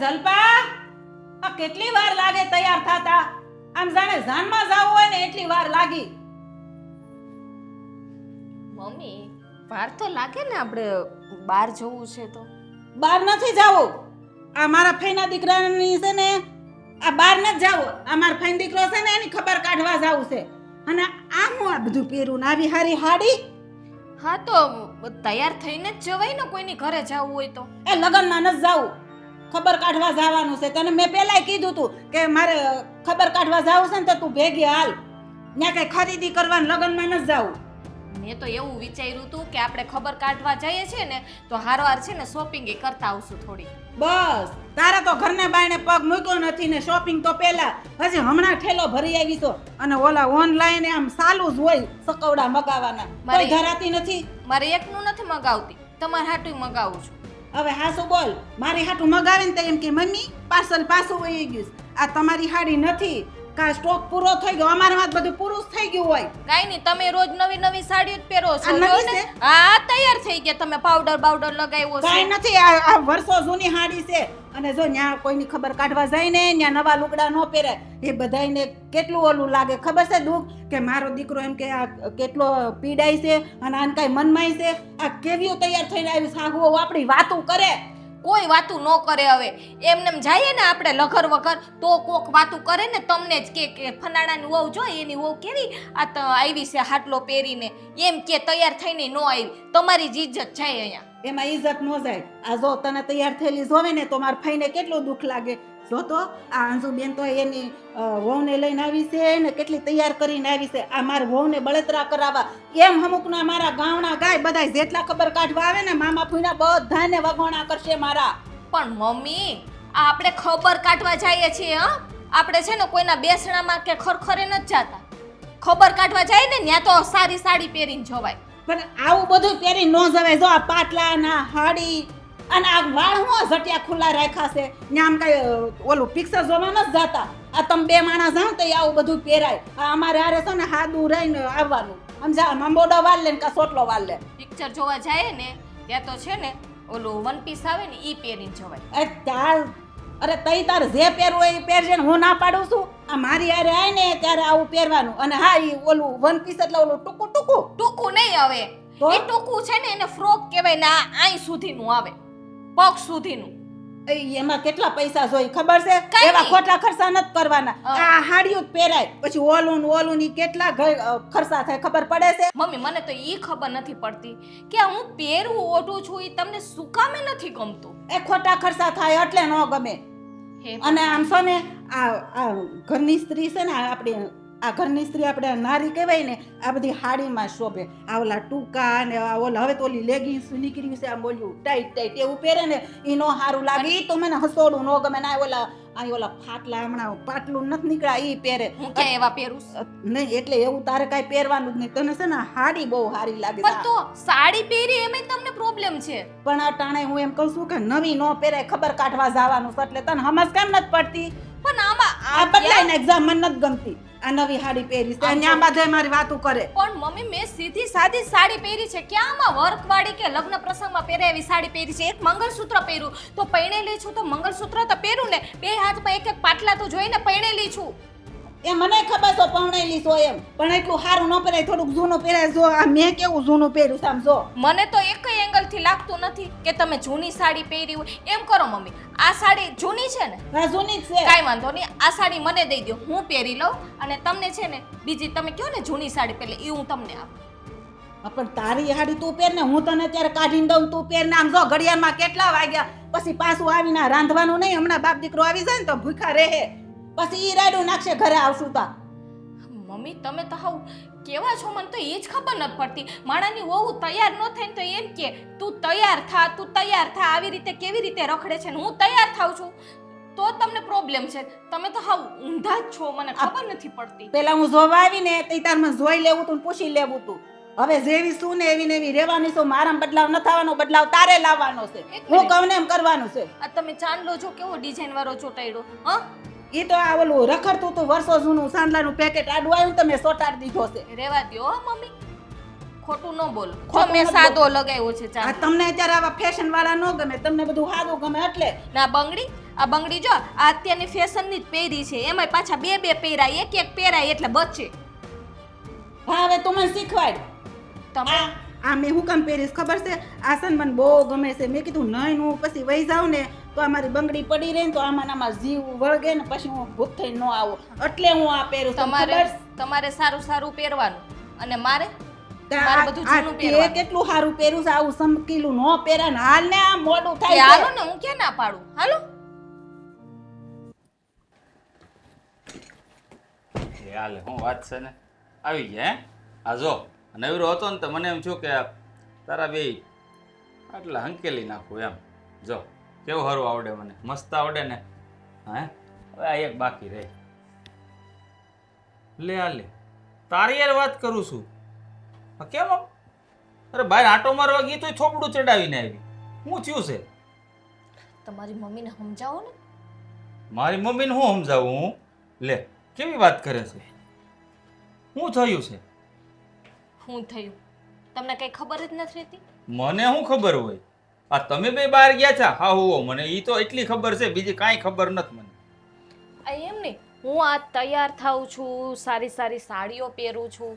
જલપા આ કેટલી વાર લાગે તૈયાર થાતા? આમ જાણે જાનમાં જાવું હોય ને એટલી વાર લાગી. મમ્મી વાર તો લાગે ને, આપણે બહાર જવું છે તો. બહાર નથી જાવું. આ મારા ફઈના દીકરાની છે ને, આ બહાર નથી જાવું. આ મારા ફઈનો દીકરો છે ને એની ખબર કાઢવા જાવું છે. અને આ હું આ બધું પહેરું ને આવી હારી હાડી. હા તો તૈયાર થઈને જ જવાય ને, કોઈની ઘરે જવું હોય તો. એ લગનમાં નથી જાવું, ખબર કાઢવા જવાનું છે. તને મેં પહેલાય કીધું તું કે મારે ખબર કાઢવા જાવું છે ને તો તું ભેગી હાલ. ત્યાં કઈ ખરીદી કરવાનું લગનમાં નથી જાવું. મેં તો એવું વિચાર્યું હતું કે આપણે ખબર કાઢવા જઈએ છીએ ને તો હારવાર છે ને શોપિંગ એ કરતા આવશું થોડી. બસ તારા તો ઘરને બાયણે પગ મૂક્યો નથી ને શોપિંગ તો પહેલા હજી હમણાં ઠેલો ભરી આવી છો. અને ઓલા ઓનલાઈન આમ ચાલુ જ હોય સકવડા મગાવવાના, કોઈ ધરાતી નથી. મારે એકનું નથી મગાવતી, તમારે હાટું મગાવું છું. હવે હાસુ બોલ, મારી હાટું મગાવે ને તો એમ કે મમ્મી પાર્સલ પાછું વહી ગયું. આ તમારી હાડી નથી, કા સ્ટોક પૂરો થઈ ગયો. અમારામાં બધું પૂરું જ થઈ ગયું હોય. કાઈ નહીં, તમે રોજ નવી નવી સાડીઓ જ પહેરો છો. આ નવી છે? હા તૈયાર થઈ ગયા, તમે પાવડર બાવડર લગાવ્યો છે. કાઈ નથી, આ વર્ષો જૂની હાડી છે. અને જો ન્યા કોઈની ખબર કાઢવા જાય ને ન્યા નવા લુગડા ન પહેરે, એ બધાયને કેટલું ઓલું લાગે ખબર છે દુઃખ, કે મારો દીકરો એમ કે આ કેટલો પીડાય છે અને આને કાંઈ મનમાય છે. આ કેવીઓ તૈયાર થઈને આવી સાગવો આપણી વાતું કરે. કોઈ વાતું ન કરે. હવે એમનેમ જઈએ ને આપણે લઘર વગર તો કોક વાતું કરે ને, તમને જ કે ફનાણાની વહુ જો એની વહુ કેવી આ તો આવી છે હાટલો પહેરીને, એમ કે તૈયાર થઈને ન આવી. તમારી જ ઇજ્જત જાય અહીંયા. એમાં ઇજ્જત ન જાય. આ જો તને તૈયાર થયેલી જોવે ને તો મારા ભાઈને કેટલું દુઃખ લાગે. જો તો આ અંજુબેન તો એની વહુને લઈને આવી છે ને કેટલી તૈયાર કરીને આવી છે. આ મારા વહુને બળતરા કરાવવા એમ અમુકના મારા ગામના ગાય બધા જેટલા ખબર કાઢવા આવે ને મામા ફૂઈના બધાને વગોણા કરશે મારા. પણ મમ્મી આ આપણે ખબર કાઢવા જઈએ છીએ. હા આપણે છે ને કોઈના બેસણામાં કે ખરખરે નથી જાતા. ખબર કાઢવા જાય ને ત્યાં તો સારી સાડી પહેરીને જવાય. પણ આવું બધું પહેરી ન જવાય. જો આ પાટલા ના હાડી અને આ વાળ હું ઝટિયા ખુલ્લા રાખ્યા છે. ને આમ કઈ ઓલું પિક્ચર જોવા નથી જાતા. આ તમે બે માણસ જાઓ તો આવું બધું પહેરાય. આ અમારે હારે છે ને હાદું રહીને આવવાનું. સમજા મંબોડો વાળ લે ને કા સોટલો વાળ લે. પિક્ચર જોવા જાય ને ત્યાં તો છે ને ઓલું વન પીસ આવે ને ઈ પહેરીને જવાય. અરે તઈ તાર જે પહેરવું હોય એ પહેરજે ને, હું ના પાડું છું. આ મારી હારે આય ને ત્યારે આવું પહેરવાનું. અને હા ઈ ઓલું વન પીસ એટલે ઓલું ટૂંકું ટૂંકું ટૂંકું નહીં. હવે એ ટૂંકું છે ને એને ફ્રોક કહેવાય ને. આ આઈ સુધીનું આવે, પગ સુધીનું. એમાં કેટલા પૈસા જોઈ ખબર છે? એવા ખોટા ખર્ચા નથી કરવાના. આ હાડીઓ જ પહેરાય પછી ઓલું ની કેટલા ખર્ચા થાય ખબર પડે છે? મમ્મી મને તો ઈ ખબર નથી પડતી કે હું પહેરું ઓઢું છું ઈ તમને શું કામે નથી ગમતું. એ ખોટા ખર્ચા થાય એટલે ન ગમે. અને આમ છે ને આ ઘરની સ્ત્રી છે ને, આપણે આ ઘરની સ્ત્રી આપણે નારી કહેવાય ને, આ બધી હાડીમાં શોભે. આ ઓલા ટૂંકા ને ઓલા હવે તો ઓલી લેગિંગ્સ નીકળ્યું છે આમ ઓલું ટાઈટ એવું પહેરે ને ઈ નો સારું લાગે. ઈ તો મને હસોડું ન ગમે. ના ઓલા ફાટલા હમણાં પાટલું નથી નીકળ્યા ઈ પહેરે. હું કે એવા પહેરું નહીં એટલે એવું તારે કાંઈ પહેરવાનું જ નહીં. તને છે ને હાડી બહુ સારી લાગે. પણ તો સાડી પહેરી એમાં તમને પ્રોબ્લેમ છે. પણ આ ટાણે હું એમ કહું છું કે નવી નો પહેરાય, ખબર કાઢવા જવાનું છે એટલે તને સમજ કેમ નથી પડતી? પણ આમાં આ બદલાઈને એક્ઝામ મને નથી ગમતી. આ નવી હાડી પહેરી છે ત્યાં બધે મારી વાતું કરે. પણ મમ્મી મેં સીધી સાદી સાડી પહેરી છે. ક્યાં આમાં વર્ક વાળી કે લગ્ન પ્રસંગમાં પહેરે એવી સાડી પહેરી છે. એક મંગળસૂત્ર પહેર્યું તો પૈણેલી છું તો મંગળસૂત્ર તો પહેરું ને. બે હાથમાં એક એક પાટલા તો જોઈને પૈણેલી છું. એ મને ખબર છે પૌણેલી છો એમ, પણ એટલું સારું ન પહેરાય, થોડુંક જૂનું પહેરાય. જો આ મેં કેવું જૂનું પહેર્યું છે આમ જો. મને તો એક એંગલ થી લાગતું નથી કે તમે જૂની સાડી પહેરી હોય. એમ કરો મમ્મી, આ સાડી જૂની છે ને? હા જૂની જ છે. કાઈ વાંધો નહીં, આ સાડી મને દઈ દો, હું પહેરી લઉં. અને તમને છે ને બીજી તમે કહો ને જૂની સાડી પહેલે એ હું તમને આપું. પણ તારી હાડી તું પહેર ને, હું તને અત્યારે કાઢીને દઉં તું પહેર ને. આમ જો ઘડિયાળમાં કેટલા વાગ્યા, પછી પાછું આવીને રાંધવાનું નહીં. હમણાં બાપ દીકરો આવી જાય ને તો ભૂખા રહે, પછી ઈ રાડું નાખશે ઘરે આવશું તા. મમ્મી તમે તો હાવ કેવા છો, મને તો એ જ ખબર નથી પડતી. માણાની વહુ તૈયાર ન થાય ને તો એમ કે તું તૈયાર થા, તું તૈયાર થા. આવી રીતે કેવી રીતે રખડે છે ને હું તૈયાર થાઉં છું તો તમને પ્રોબ્લેમ છે. તમે તો હાવ ઊંધા જ છો, મને ખબર નથી પડતી. પેલા હું જોવા આવીને તે તારમાં જોઈ લેવું તું, પૂછી લેવું તું. હવે જેવી શું ને એવી ને એવી રહેવાની છો. મારામાં બદલાવ ન થવાનો, બદલાવ તારે લાવવાનો છે. હું કહું ને એમ કરવાનું છે. આ તમે ચાંદલો છો કેવો ડિઝાઇન વાળો ચોટાડ્યો. હા ઈ તો આ ઓલું રખડતું તું વર્ષો જૂનું સાંડલાનું પેકેટ આડું આવ્યું તમે સોટાડી દીધો છે. રેવા દ્યો મમ્મી, ખોટું ન બોલો. મેં સાદો લગાવ્યો છે આ તમને અત્યારે આવા ફેશન વાળા ન ગમે, તમને બધું સાદું ગમે એટલે. ના બંગડી આ બંગડી જો આ અત્યારની ફેશનની જ પહેરી છે, એમાંય પાછા બે બે પહેરાય, એક એક પહેરાય એટલે બચે. હા હવે તું મને શીખવાડ. તમે આ મેં હું કામ પહેરીશ ખબર છે? આસન મને બહુ ગમે છે. મેં કીધું નહીં હું પછી વહી જાઉં ને તો આ મારી બંગડી પડી રહે ને તો આમાં જીવ વળગે ને પછી હું ભૂખ થઈને ન આવું, એટલે હું આ પહેરું. તમને તમારે ખબર છે? તમારે સારું સારું પહેરવાનું અને મારે આ- મારે બધું આ જૂનું તે પહેરવાનું. કેટલું સારું પહેર્યું છે, આવું સમકીલું ન પહેરે ને હાલ ને આ મોડું કે થાય હાલો છે. ને, હું ક્યાં ના પાડું, હાલો. એ હાલે હું વાત છે ને આવી ગયા હે. આ જો નવરો હતો ને તો મને એમ થયું કે તારા બે આટલા હંકેલી નાખું એમ. જો કેવું સારું આવડે મને, મસ્ત આવડે ને. હે હવે આ એક બાકી રહે. લે આ લે તારી યાર વાત કરું છું. હા કેમ આમ? અરે બહાર આંટો મારવા ગઈ તોય થોપડું ચડાવીને આવી. શું થયું છે? તમારી મમ્મીને સમજાવો ને. મારી મમ્મીને હું સમજાવું હું? લે કેવી વાત કરે છે? શું થયું છે? શું થયું તમને કઈ ખબર જ નથી રહેતી? મને શું ખબર હોય? આ તમે બે બહાર ગયા છો? હા હો મને ઈ તો એટલી ખબર છે, બીજી કાંઈ ખબર નથી મને. આ એમ નહીં, હું આ તૈયાર થાઉં છું, સારી સારી સાડીઓ પહેરું છું,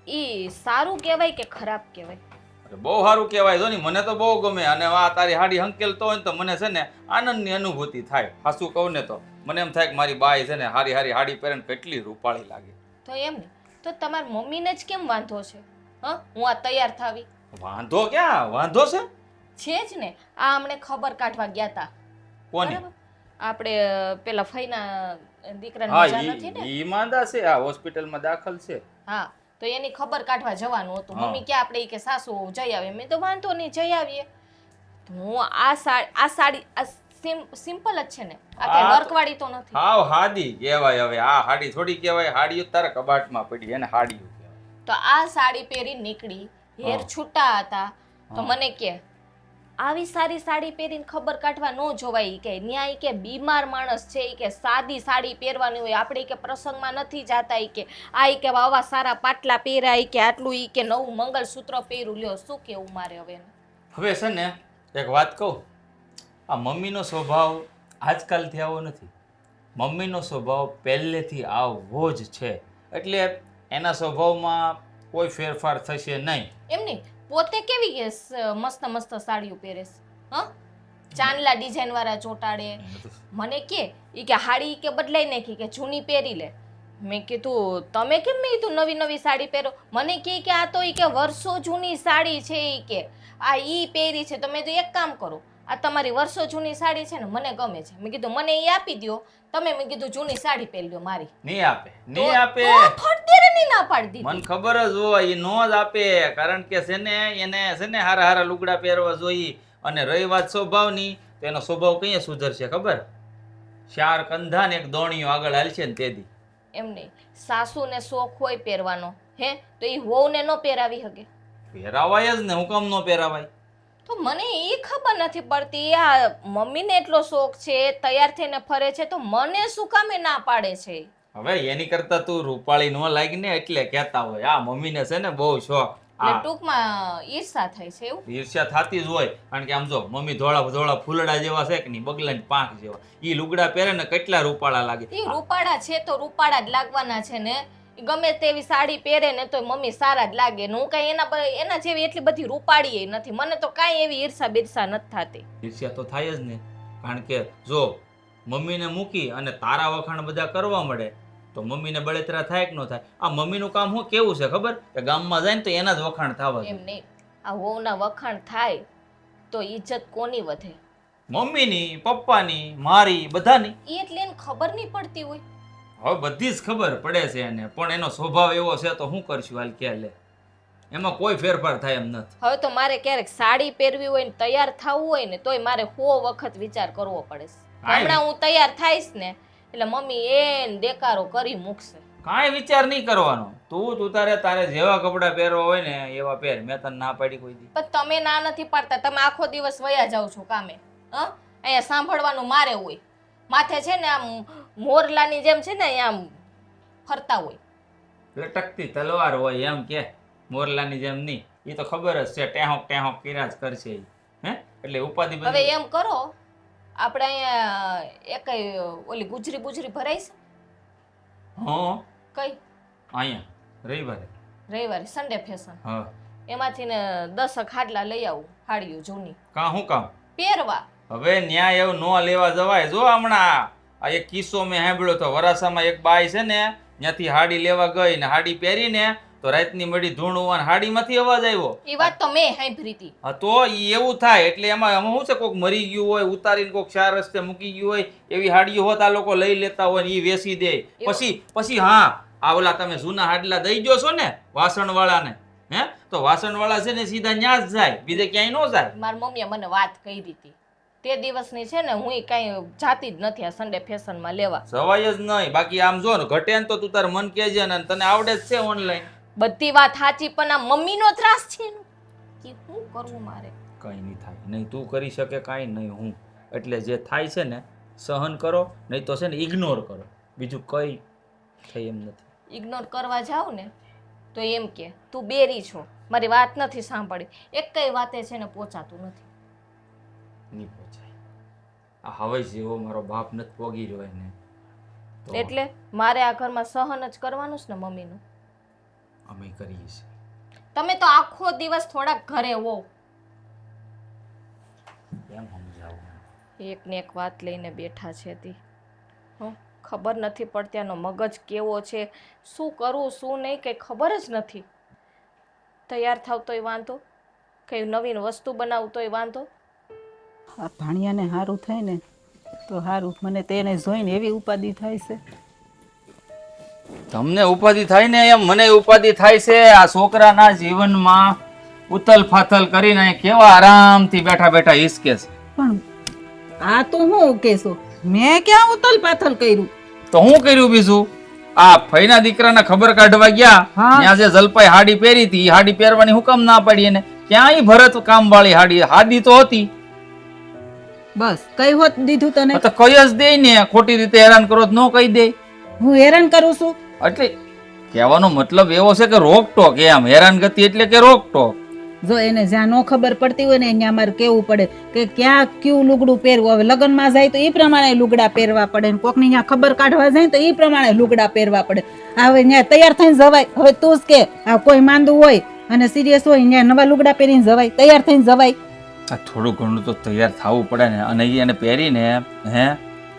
એ સારું કહેવાય કે ખરાબ કહેવાય? અરે બહુ સારું કહેવાય. જો ને મને તો બહુ ગમે. અને આ તારી હાડી હંકેલતો હોય ને તો મને છે ને આનંદની અનુભૂતિ થાય. હાસું કહું ને તો મને એમ થાય કે મારી બાઈ છે ને હારી હારી હાડી પહેરે ને કેટલી રૂપાળી લાગે. તો એમ નહીં તો તમારી મમ્મીને જ કેમ વાંધો છે? હા, હું આ તૈયાર થાવી વાંધો ક્યાં વાંધો છે? છે જ ને. આ હમણે ખબર કાઢવા ગયા હતા. કોની? બરાબર? આપણે પેલા ફઈના દીકરાની હા મજા નથી ને? ઈ માંદા છે, આ હોસ્પિટલમાં દાખલ છે. હા, તો એની ખબર કાઢવા જવાનું હતું. હા. મમ્મી કે આપણે ઈ કે સાસુ વહુ જઈ આવે. મેં તો વાંધો નહીં જઈ આવીએ. તો હું આ સાડી આ સિમ્પલ જ છે ને, આ કઈ આ તો- વર્કવાળી તો નથી. હાવ હાદી કહેવાય. હવે આ હાડી થોડી કહેવાય, હાડીઓ તારા કબાટમાં પડી એને હાડીઓ કહેવાય. તો આ સાડી પહેરી નીકળી, હેર હા. છૂટા હતા, તો હા. મને કે આવી સારી સાડી પહેરીને ખબર કાઢવા ન જોવાય. ઈ કે ન્યાય કે બીમાર માણસ છે, ઈ કે સાદી સાડી પહેરવાની હોય. આપણે ઈ કે પ્રસંગમાં નથી જાતા. ઈ કે આ ઈ કે આવા સારા પાટલા પહેરાય, ઈ કે આટલું ઈ કે નવું મંગળસૂત્ર પહેર્યું. લ્યો શું કેવું મારે હવે એને? હવે છે ને એક વાત કહું, આ મમ્મીનો સ્વભાવ આજકાલથી આવો નથી. મમ્મીનો સ્વભાવ પહેલેથી આવો જ છે, એટલે એના સ્વભાવમાં કોઈ ફેરફાર થશે નહીં. એમ નહીં, પોતે કેવી કે મસ્ત મસ્ત સાડીઓ પહેરે છે. હા, ચાંદલા ડિઝાઇન વાળા ચોટાડે. મને કે ઈ કે હાડી કે બદલાઈ નાખી, કે જૂની પહેરી લે. મેં કીધું તમે કેમ મેં કીધું નવી નવી સાડી પહેરો? મને કે આ તો ઈ કે વર્ષો જૂની સાડી છે, ઈ કે આ ઈ પહેરી છે. તો મેં તો એક કામ કરો, આ તમારી વર્ષો જૂની સાડી છે ને મને ગમે છે. મેં કીધું મને એ આપી દો તમે. મેં કીધું જૂની સાડી પહેરી લો મારી. નહીં આપે, નહીં આપે. તો ફટદેરે નહીં ના પાડી મને દીધી. ખબર જ હોય એ નો જ આપે, કારણ કે છે ને એને છે ને હારા હારા લુગડા પહેરવા જોઈએ. અને રહી વાત સ્વભાવની, તો એનો સ્વભાવ કઈ સુધરશે ખબર? 4 કંધા ને 1 દોણીઓ આગળ હાલશે ને તેથી. એમ નહીં, સાસુને શોખ હોય પહેરવાનો, હે તો એ વહુને ન પહેરાવી શકે? પહેરાવાય જ ને, હું કામ નો પહેરાવાય? તો મને એ ખબર નથી પડતી. આ મમ્મીને એટલો શોખ છે, તૈયાર થઈને ફરે છે, તો મને શું કામે ના પાડે છે? હવે એની કરતા તું રૂપાળી નો લાગી ને એટલે કહેતા હોય. આ મમ્મીને છે ને બહુ શોખ. એટલે આ ટૂંકમાં ઈર્ષા થાય છે એવું? ઈર્ષ્યા થતી જ હોય, કારણ કે આમ જો મમ્મી ધોળા ધોળા ફૂલડા જેવા છે કે નહીં, બગલાની પાંખ જેવા. ઈ લુગડા પહેરે ને કેટલા રૂપાળા લાગે. એ રૂપાળા છે તો રૂપાળા જ લાગવાના છે ને. ઈ ગમે તેવી સાડી પહેરે ને તો મમ્મી સારા જ લાગે ને. હું કઈ એના જેવી એટલી બધી રૂપાળી નથી. મને તો કાંઈ એવી ઈર્ષા બિરસા નથી થતી. ઈર્ષ્યા તો થાય જ ને, કારણ કે જો મમ્મીને મૂકી અને તારા વખાણ બધા કરવા મળે તો મમ્મીને બળતરા થાય કે ન થાય? આ મમ્મીનું કામ શું કેવું છે ખબર? કે ગામમાં જાય ને તો એના જ વખાણ થવા એમ નહીં, આ વહુના વખાણ થાય તો ઇજ્જત કોની વધે? મમ્મીની, પપ્પાની, મારી, બધાની. એ એટલે એને ખબર નહીં પડતી હોય. હવે બધી જ ખબર પડે છે એને, પણ એનો સ્વભાવ એવો છે તો શું કરશું હાલ કે લે. એમાં કોઈ ફેરફાર થાય એમ નથી. હવે તો મારે ક્યારેક સાડી પહેરવી હોય ને તૈયાર થવું હોય ને તોય મારે 100 વખત વિચાર કરવો પડે છે. હમણાં હું તૈયાર થાઈશ ને એટલે મમ્મી એને દેકારો કરી મૂકશે. કાંઈ વિચાર નહીં કરવાનો. તું તારે જેવા કપડાં પહેરવા હોય ને એવા પહેર. મેં તને ના પાડી કોઈ દી? પણ તમે ના નથી પાડતા. તમે આખો દિવસ વયા જાવ છો કામે. હા, અહીંયા સાંભળવાનું મારે હોય. માથે છે ને આમ મોરલાની જેમ છે ને આમ ફરતા હોય. લટકતી તલવાર હોય એમ કે, મોરલાની જેમ નહીં. એ તો ખબર જ છે, ટેહોક ટેહોક કર્યા જ કરશે ઈ. હે એટલે ઉપાધિ હવે બધી. એમ કરો આપણે અહીંયા એકય ઓલી ગુજરી બુજરી ભરાય છે હા કઈ અહીંયા રવિવારે રવિવારે સન્ડે ફેશન હા એમાંથી ને 10 ખાટલા લઈ આવું હાડીઓ જૂની શું કામ પહેરવા હવે ન્યાય એવું ન લેવા જવાય જો હમણાં આ એક કિસ્સો મેં સાંભળ્યો તો વરાસામાં એક બાઈ છે ને ત્યાંથી હાડી લેવા ગઈ ને હાડી પહેરીને તો રાતની મળી ધૂણું અને હાડીમાંથી અવાજ આવ્યો એ વાત તો મેં સાંભળી હતી હા તો ઈ એવું થાય એટલે એમાં શું છે કોક મરી ગયું હોય ઉતારીને કોક ચાર રસ્તે મૂકી ગયું હોય એવી હાડીઓ હોત આ લોકો લઈ લેતા હોય ને ઈ વેચી દે પછી હા આ ઓલા તમે જૂના હાડલા દઈ ગયો છો ને વાસણવાળાને હે તો વાસણવાળા છે ને સીધા ન્યા જ જાય બીજે ક્યાંય ન જાય મારી મમ્મીએ મને વાત કરી હતી તે દિવસની છે ને હું કાંઈ જાતી જ નથી આ સન્ડે ફેશનમાં લેવા સવાય જ નહીં બાકી આમ જો ને ઘટે ને તો તું તાર મન કહેજે ને તને આવડે જ છે ઓનલાઈન બધી વાત સાચી પણ આ મમ્મીનો ત્રાસ છે ને કે શું કરવું મારે કંઈ નહીં થાય નહીં તું કરી શકે કાંઈ નહીં હું એટલે જે થાય છે ને સહન કરો નહીં તો છે ને ઇગ્નોર કરો બીજું કંઈ થઈ એમ નથી ઇગ્નોર કરવા જાવ ને તો એમ કે તું બેરી છો મારી વાત નથી સાંભળી એક કઈ વાતે છે ને પહોંચાતું નથી નહીં પહોંચાય આ હવે જેવો મારો બાપ નથી પોગી રહ્યો એને તો એટલે મારે આ ઘરમાં સહન જ કરવાનું છે ને મમ્મીનું અમે કરીએ છીએ તમે તો આખો દિવસ થોડા ઘરે હો કેમ સમજાવું એક ને એક વાત લઈને બેઠા છે તી ખબર નથી પડતી આનો મગજ કેવો છે શું કરવું શું નહીં કંઈ ખબર જ નથી તૈયાર થાવ તોય વાંધો કંઈ નવીન વસ્તુ બનાવું તોય વાંધો આ ભાણિયાને સારું થાય ને તો સારું મને તેને જોઈને એવી ઉપાધિ થાય છે તમને ઉપાધિ થાય ને એમ મને ઉપાધિ થાય છે આ છોકરાના જીવનમાં ઉથલ ફાથલ કરીને કેવા આરામથી બેઠા બેઠા હિસકે છે પણ આ તો હું કેસો મેં ક્યાં ઉતલ પાથલ કર્યું તો હું કર્યું બીજું આ ફઈના દીકરાના ખબર કાઢવા ગયા હા. ત્યાં જે જલપાઈ હાડી પહેરી હતી હાડી પહેરવાની હુકમ ના પાડી એને ક્યાંય ભરત કામ વાળી હાડી તો હતી બસ કઈ હોત દીધું તને તો કઈ જ દે ને ખોટી રીતે હેરાન કરો તો ન કહી દે હું હેરાન કરું છું એટલે કહેવાનો મતલબ એવો છે કે રોકટોક એમ હેરાનગતિ એટલે કે રોકટોક જો એને જ્યાં નો ખબર પડતી હોય ને ત્યાં મારે કેવું પડે કે ક્યાં કયું લુગડું પહેરવું હવે લગ્નમાં જાય તો એ પ્રમાણે લુગડા પહેરવા પડે ને કોકની ત્યાં ખબર કાઢવા જાય તો એ પ્રમાણે લુગડા પહેરવા પડે હવે ત્યાં તૈયાર થઈને જવાય હવે તું જ કે આ કોઈ માંદું હોય અને સિરિયસ હોય ત્યાં નવા લુગડા પહેરીને જવાય તૈયાર થઈને જવાય આ થોડું ઘણું તો તૈયાર થવું પડે ને અને એને પહેરીને હે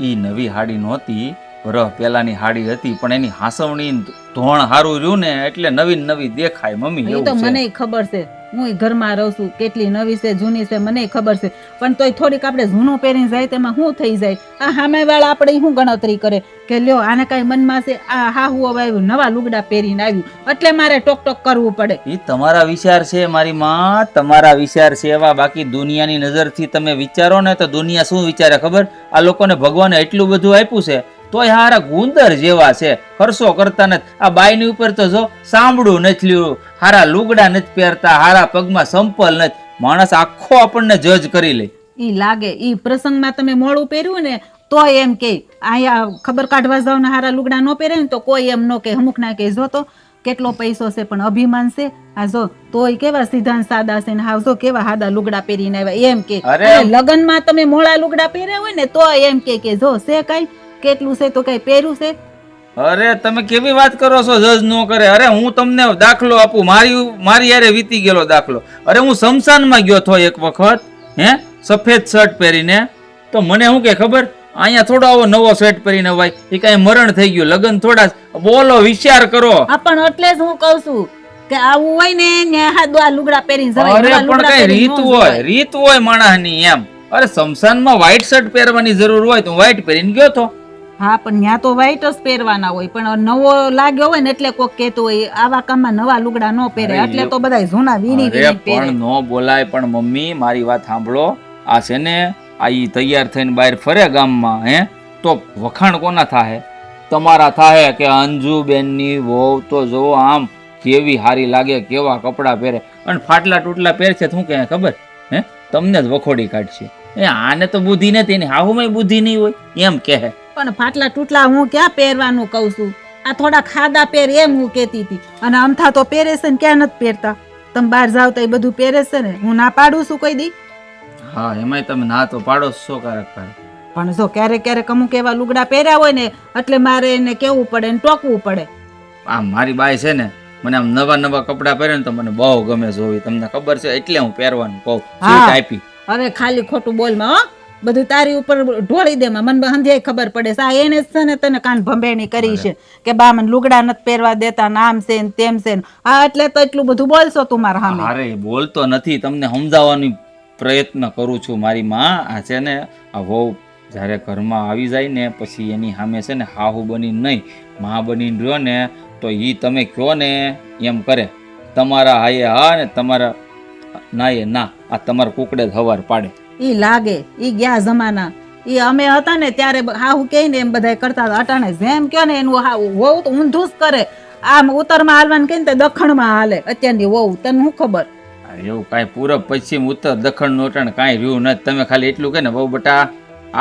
ઈ નવી હાડી નહોતી વરહ પેલાની હાડી હતી પણ એની હાસવણી ધોણ હારું રહ્યું ને એટલે નવી નવી દેખાય મમ્મી એ તો મને ખબર છે હું ઘરમાં રહું છું કેટલી નવી છે જૂની છે મને ખબર છે પણ તોય થોડીક આપણે જૂનું પહેરીને જાય તેમાં શું થઈ જાય આ સામે વાળા આપણે શું ગણતરી કરે કે લ્યો આને કઈ મનમાં છે આ હાહુ આવ્યું નવા લુગડા પહેરીને આવ્યું એટલે મારે ટોક ટોક કરવું પડે એ તમારા વિચાર છે મારી માં તમારા વિચાર છે એવા બાકી દુનિયાની નજરથી તમે વિચારો ને તો દુનિયા શું વિચારે ખબર આ લોકોને ભગવાને એટલું બધું આપ્યું છે તોય હારા ગુંદર જેવા છે ખર્ચો કરતા નથી આ બાઈની ઉપર તો જો સાંભળું નથી લ્યું હારા લુગડા નથી પહેરતા હારા પગમાં સંપલ નથી માણસ આખો આપણને જજ કરી લે ઈ લાગે ઈ પ્રસંગમાં તમે મોડું પહેર્યું ને તો એમ કે અહીંયા ખબર કાઢવા જાવ ને હારા લુગડા ન પહેરે ને તો કોઈ એમ ન કે અમુક ના કે જો તો કેટલો પૈસો છે પણ અભિમાન છે આ જો તોય કેવા સીધા સાદા છે ને હાવ જો કેવા સાદા લુગડા પહેરીને આવ્યા એમ કે લગ્નમાં તમે મોળા લુગડા પહેર્યા હોય ને તો એમ કે જો છે કઈ કેટલું છે તો કઈ પહેર્યું છે અરે તમે કેવી વાત કરો છો જજ નો કરે અરે હું તમને દાખલો આપું મારી યારે વીતી ગયેલો દાખલો અરે હું શમશાનમાં ગયો તો એક વખત હે સફેદ શર્ટ પહેરીને તો મને શું કે ખબર અહીંયા થોડો આવો નવો શર્ટ પહેરીને ભાઈ એ કઈ મરણ થઈ ગયું લગન થોડા બોલો વિચાર કરો પણ એટલે જ હું કઉ છું કે આવું હોય ને ને હાદવા લુગડા પહેરીને જવાય અરે પણ કઈ રીત હોય માણસની એમ અરે શમશાનમાં વ્હાઈટ શર્ટ પહેરવાની જરૂર હોય તો વ્હાઈટ પહેરીને ગયો તો હા પણ ત્યાં તો વ્હાઈટ જ પહેરવાના હોય પણ નવો લાગ્યો હોય ને એટલે કોક કહેતું હોય આવા કામમાં નવા લુગડા ન પહેરે એટલે તો બધા જૂના વીણી પહેરે પણ નો બોલાય પણ મમ્મી મારી વાત સાંભળો આ છે ને આ ઈ તૈયાર થઈને બહાર ફરે ગામમાં હે તો વખાણ કોના થાય તમારા થાય કે અંજુબેનની વહુ તો જો આમ કેવી હારી લાગે કેવા કપડા પહેરે અને ફાટલા તૂટલા પહેરશે શું કહે ખબર હે તમને જ વખોડી કાઢશે આને તો બુદ્ધિ નથી એની હાહુમાં બુદ્ધિ નહીં હોય એમ કહે પણ ફાટલા તૂટલા હું ક્યાં પહેરવાનું કહું છું આ થોડા ખાધા પહેર એમ હું કહેતી હતી અને અમથા તો પહેરે છે ને ક્યાં નથી પહેરતા તમે બહાર જાવ તો એ બધું પહેરે છે ને હું ના પાડું છું કોઈ દી હા એમાંય તમે ના તો પાડો છો કારક પણ જો ક્યારેક ક્યારેક અમુક એવા લુગડા પહેર્યા હોય ને એટલે મારે એને કેવું પડે ને ટોકવું પડે. આમ મારી બાઈ છે ને મને આમ નવા નવા કપડાં પહેરે ને તો મને બહુ ગમે જોવી, તમને ખબર છે એટલે હું પહેરવાનું કહું. સ્વીટ આપી હવે ખાલી ખોટું બોલમાં હો, બધું તારી ઉપર ઢોળી દેમાં મને હંધ્યાય ખબર પડે છે. આ એને જ છે ને તને કાન ભંભેણી કરી છે કે બા મને લુગડા નથી પહેરવા દેતા, નામ છે ને તેમ છે ને. હા એટલે તો એટલું બધું બોલશો તું મારા સામે. અરે બોલતો નથી, તમને સમજાવવાનો પ્રયત્ન કરું છું. મારી માં આ છે ને આ વહુ જ્યારે ઘરમાં આવી જાય ને પછી એની સામે છે ને હાહુ બનીને નહીં માં બનીને રહ્યો ને તો એ તમે કહો ને એમ કરે. તમારા હાયે હા ને તમારા નાયે ના, આ તમારા કુકડે હવાર પાડે. ઈ લાગે ઈ ગયા જમાના. ઈ અમે હતા ને ત્યારે હાહુ કે ને એમ બધા કરતા હતા. અટાણે જેમ કયો ને એનું વહુ તો ઊંધું જ કરે. આમ ઉત્તરમાં હાલવાનું કે ને તે દક્ષિણમાં હાલે અત્યારની વહુ. તને શું ખબર? એવું કાંઈ પૂરબ પશ્ચિમ ઉત્તર દક્ષિણ નોટણ કાંઈ રહ્યું નથી. તમે ખાલી એટલું કહે ને બહુ બટા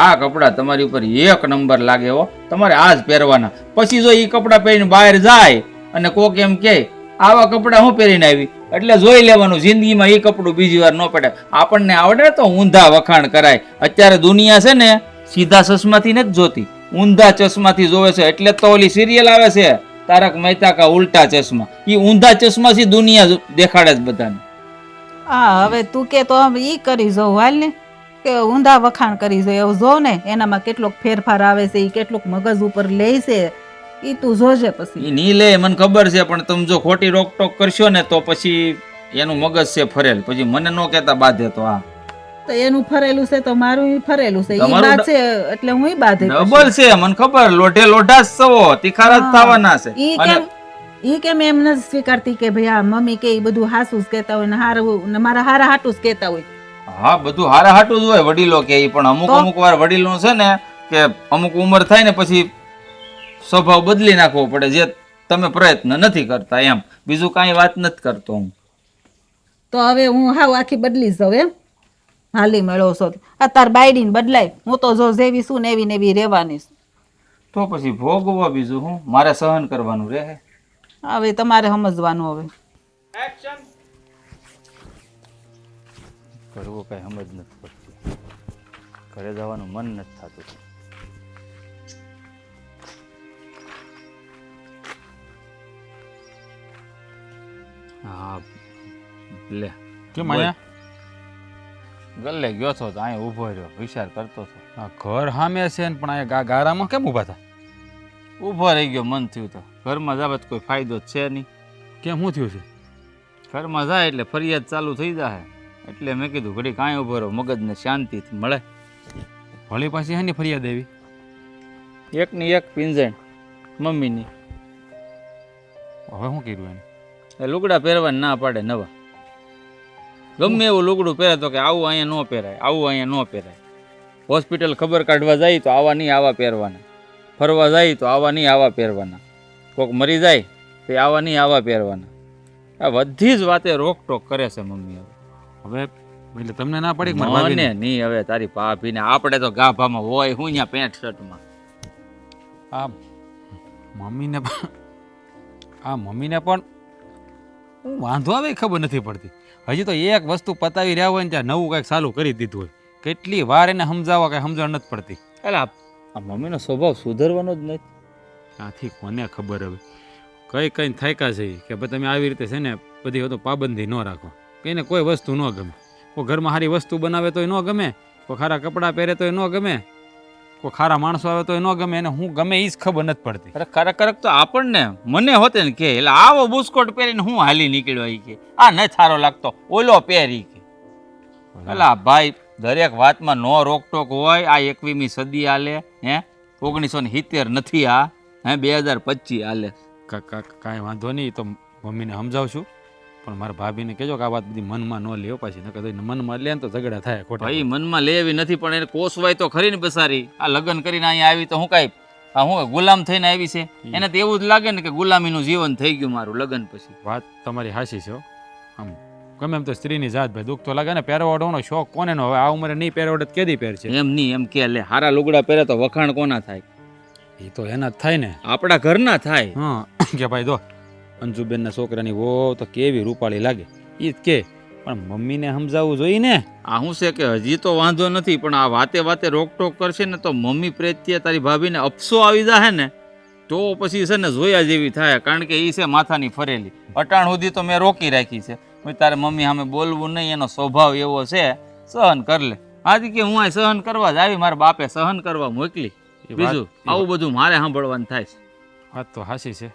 આ કપડાં તમારી ઉપર એક નંબર લાગે હો, તમારે આ જ પહેરવાના. પછી જો એ કપડાં પહેરીને બહાર જાય અને કોક એમ કહે આવા કપડાં હું પહેરીને આવી, એટલે જોઈ લેવાનું જિંદગીમાં એ કપડું બીજી વાર ન પડે. આપણને આવડે તો ઊંધા વખાણ કરાય. અત્યારે દુનિયા છે ને સીધા ચશ્માથી નથી જોતી, ઊંધા ચશ્માથી જોવે છે. એટલે તો ઓલી સિરિયલ આવે છે તારક મહેતા કા ઉલ્ટા ચશ્મા, એ ઊંધા ચશ્માથી દુનિયા દેખાડે જ બધાને. હા હવે તું કે તો ઈ કરી જોઉં હાલ ને કે ઊંધા વખાણ કરી જોઈએ એવું જો ને એનામાં કેટલોક ફેરફાર આવે છે, ઈ કેટલોક મગજ ઉપર લે છે ઈ તું જોજે. પછી એ નહીં લે મને ખબર છે, પણ તમે જો ખોટી રોકટોક કરશો ને તો પછી એનું મગજ છે ફરેલ, પછી મને ન કહેતા બાંધે. તો હા તો એનું ફરેલું છે તો મારું ઈ ફરેલું છે. ઈ તમારું બાદ છે એટલે હું ઈ બાધે ડબલ છે મને ખબર. લોઢે લોઢા જ સવો તીખારા જ થવાના છે. ઈ કેમ એમ નથી સ્વીકારતી કે ભાઈ આ મમ્મી કે ઈ બધું હાસું જ કહેતા હોય ને હારું ને મારા હારા હાટું જ કહેતા હોય. હા બધું હારા હાટું જ હોય વડીલો કે ઈ, પણ અમુક અમુક વાર વડીલો છે ને કે અમુક ઉંમર થાય ને પછી સ્વભાવ બદલી નાખવો પડે, જે તમે પ્રયત્ન નથી કરતા એમ. બીજું કાંઈ વાત નથી કરતો હું. તો હવે હું હાવ આખી બદલી જાઉં એમ હાલી મેળો છો. અત્યારે બાયડીને બદલાય, હું તો જો જેવી શું ને એવી ને એવી રહેવાની છું. તો પછી ભોગવવા બીજું હું, મારે સહન કરવાનું રહે. હવે તમારે સમજવાનું. હવે કરવું કઈ સમજ નથી પડતી, ઘરે જવાનું મન નથી થતું. હા લે કેમ આયા? ગલ્લે ગયો છો તો અહીંયા ઊભો રહ્યો, વિચાર કરતો હતો. આ ઘર સામે છે ને પણ અહીંયા ગારામાં કેમ ઊભા હતા? ઊભો રહી ગયો, મન થયું તો. ઘરમાં જાવે તો કોઈ ફાયદો જ છે નહીં. કેમ શું થયું છે? ઘરમાં જાય એટલે ફરિયાદ ચાલુ થઈ જાય, એટલે મેં કીધું ઘડી કાંઈ ઊભો રહ્યો, મગજને શાંતિથી મળે. ભલી પાછી શેની ફરિયાદ આવી? એકની એક પિંજણ મમ્મીની. હવે શું કર્યું એને? એ લુગડા પહેરવાને ના પાડે નવા. ગમે એવું લુગડું પહેરે તો કે આવું અહીંયા ન પહેરાય, આવું અહીંયા ન પહેરાય. હોસ્પિટલ ખબર કાઢવા જાય તો આવા નહીં આવા પહેરવાના, ફરવા જાય તો આવા નહીં આવા પહેરવાના, કોઈક મરી જાય તો આવા નહીં આવા પહેરવાના. આ બધી જ વાતે રોકટોક કરે છે મમ્મી. હવે એટલે તમને ના પડી મને નહીં, હવે તારી ભાભીને આપણે તો ગાભામાં હોય હું ત્યાં પેન્ટ શર્ટમાં. આ મમ્મીને પણ હું વાંધો આવે એ ખબર નથી પડતી. હજી તો એક વસ્તુ પતાવી રહ્યા હોય ને ત્યાં નવું કંઈક ચાલુ કરી દીધું હોય. કેટલી વાર એને સમજાવવા કંઈ સમજણ નથી પડતી. એટલે આ મમ્મીનો સ્વભાવ સુધરવાનો જ નથી. આથી કોને ખબર હવે કઈ થાયકા છે કે ભાઈ તમે આવી રીતે છે ને બધી તો પાબંદી ન રાખો, કઈને કોઈ વસ્તુ ન ગમે. કોઈ ઘરમાં સારી વસ્તુ બનાવે તો ન ગમે, કોઈ ખારા કપડાં પહેરે તો ન ગમે, કોઈ ખારા માણસો આવે તો ન ગમે, એને હું ગમે એ જ ખબર નથી પડતી. અરે ખરેખર તો આપણને મને હોતે ને કે એટલે આવો બુસ્કોટ પહેરીને હું હાલી નીકળ્યો એ કે આ ન સારો લાગતો ઓલો પહેરી કે. એટલે ભાઈ દરેક વાતમાં નો રોકટોક હોય. આ 21મી સદી હાલે, હે 1970 નથી, આ હે 2025 હાલે. કાંઈ વાંધો નહીં, તો મમ્મીને સમજાવશું, પણ મારા ભાભીને કહેજો કે આ વાત બધી મનમાં ન લેવો પાછી, નકર તો મનમાં લે ને તો ઝઘડા થાય ખોટા. ભાઈ મનમાં લેવી નથી, પણ એને કોસવાય તો ખરી ને બસારી. આ લગ્ન કરીને અહીંયા આવી તો હું કાંઈ આ હું ગુલામ થઈને આવી છે? એને તો એવું જ લાગે ને કે ગુલામીનું જીવન થઈ ગયું મારું લગ્ન પછી. વાત તમારી હાચી છે. આમ ગમે એમ તો સ્ત્રીની જાત ભાઈ, દુઃખ તો લાગે ને. પહેરવાડવાનો શોખ કોને નો હવે? આ ઉંમરે નહીં પહેરવાડે કેદી પહેર છે? એમ નહીં, એમ કે લે હારા લુગડા પહેરે તો વખાણ કોના થાય? એ તો એના જ થાય ને, આપણા ઘરના થાય. હા કે ભાઈ જો અંજુબેનના છોકરાની વો તો કેવી રૂપાળી લાગે, એ જ કે પણ મમ્મીને સમજાવવું જોઈએ ને. આ શું છે કે હજી તો વાંધો નથી, પણ આ વાતે વાતે રોકટોક કરશે ને તો મમ્મી પ્રત્યે તારી ભાભીને અફસો આવી જાય ને તો પછી છે ને જોયા જેવી થાય, કારણ કે એ છે માથાની ફરેલી. અટાણ સુધી તો મેં રોકી રાખી છે, ભાઈ તારે મમ્મી સામે બોલવું નહીં, એનો સ્વભાવ એવો છે, સહન કર લે. આથી કે હું આ સહન કરવા જ આવી, મારા બાપે સહન કરવા મોકલી, બીજું આવું બધું મારે સાંભળવાનું થાય છે. વાત તો હાસી છે,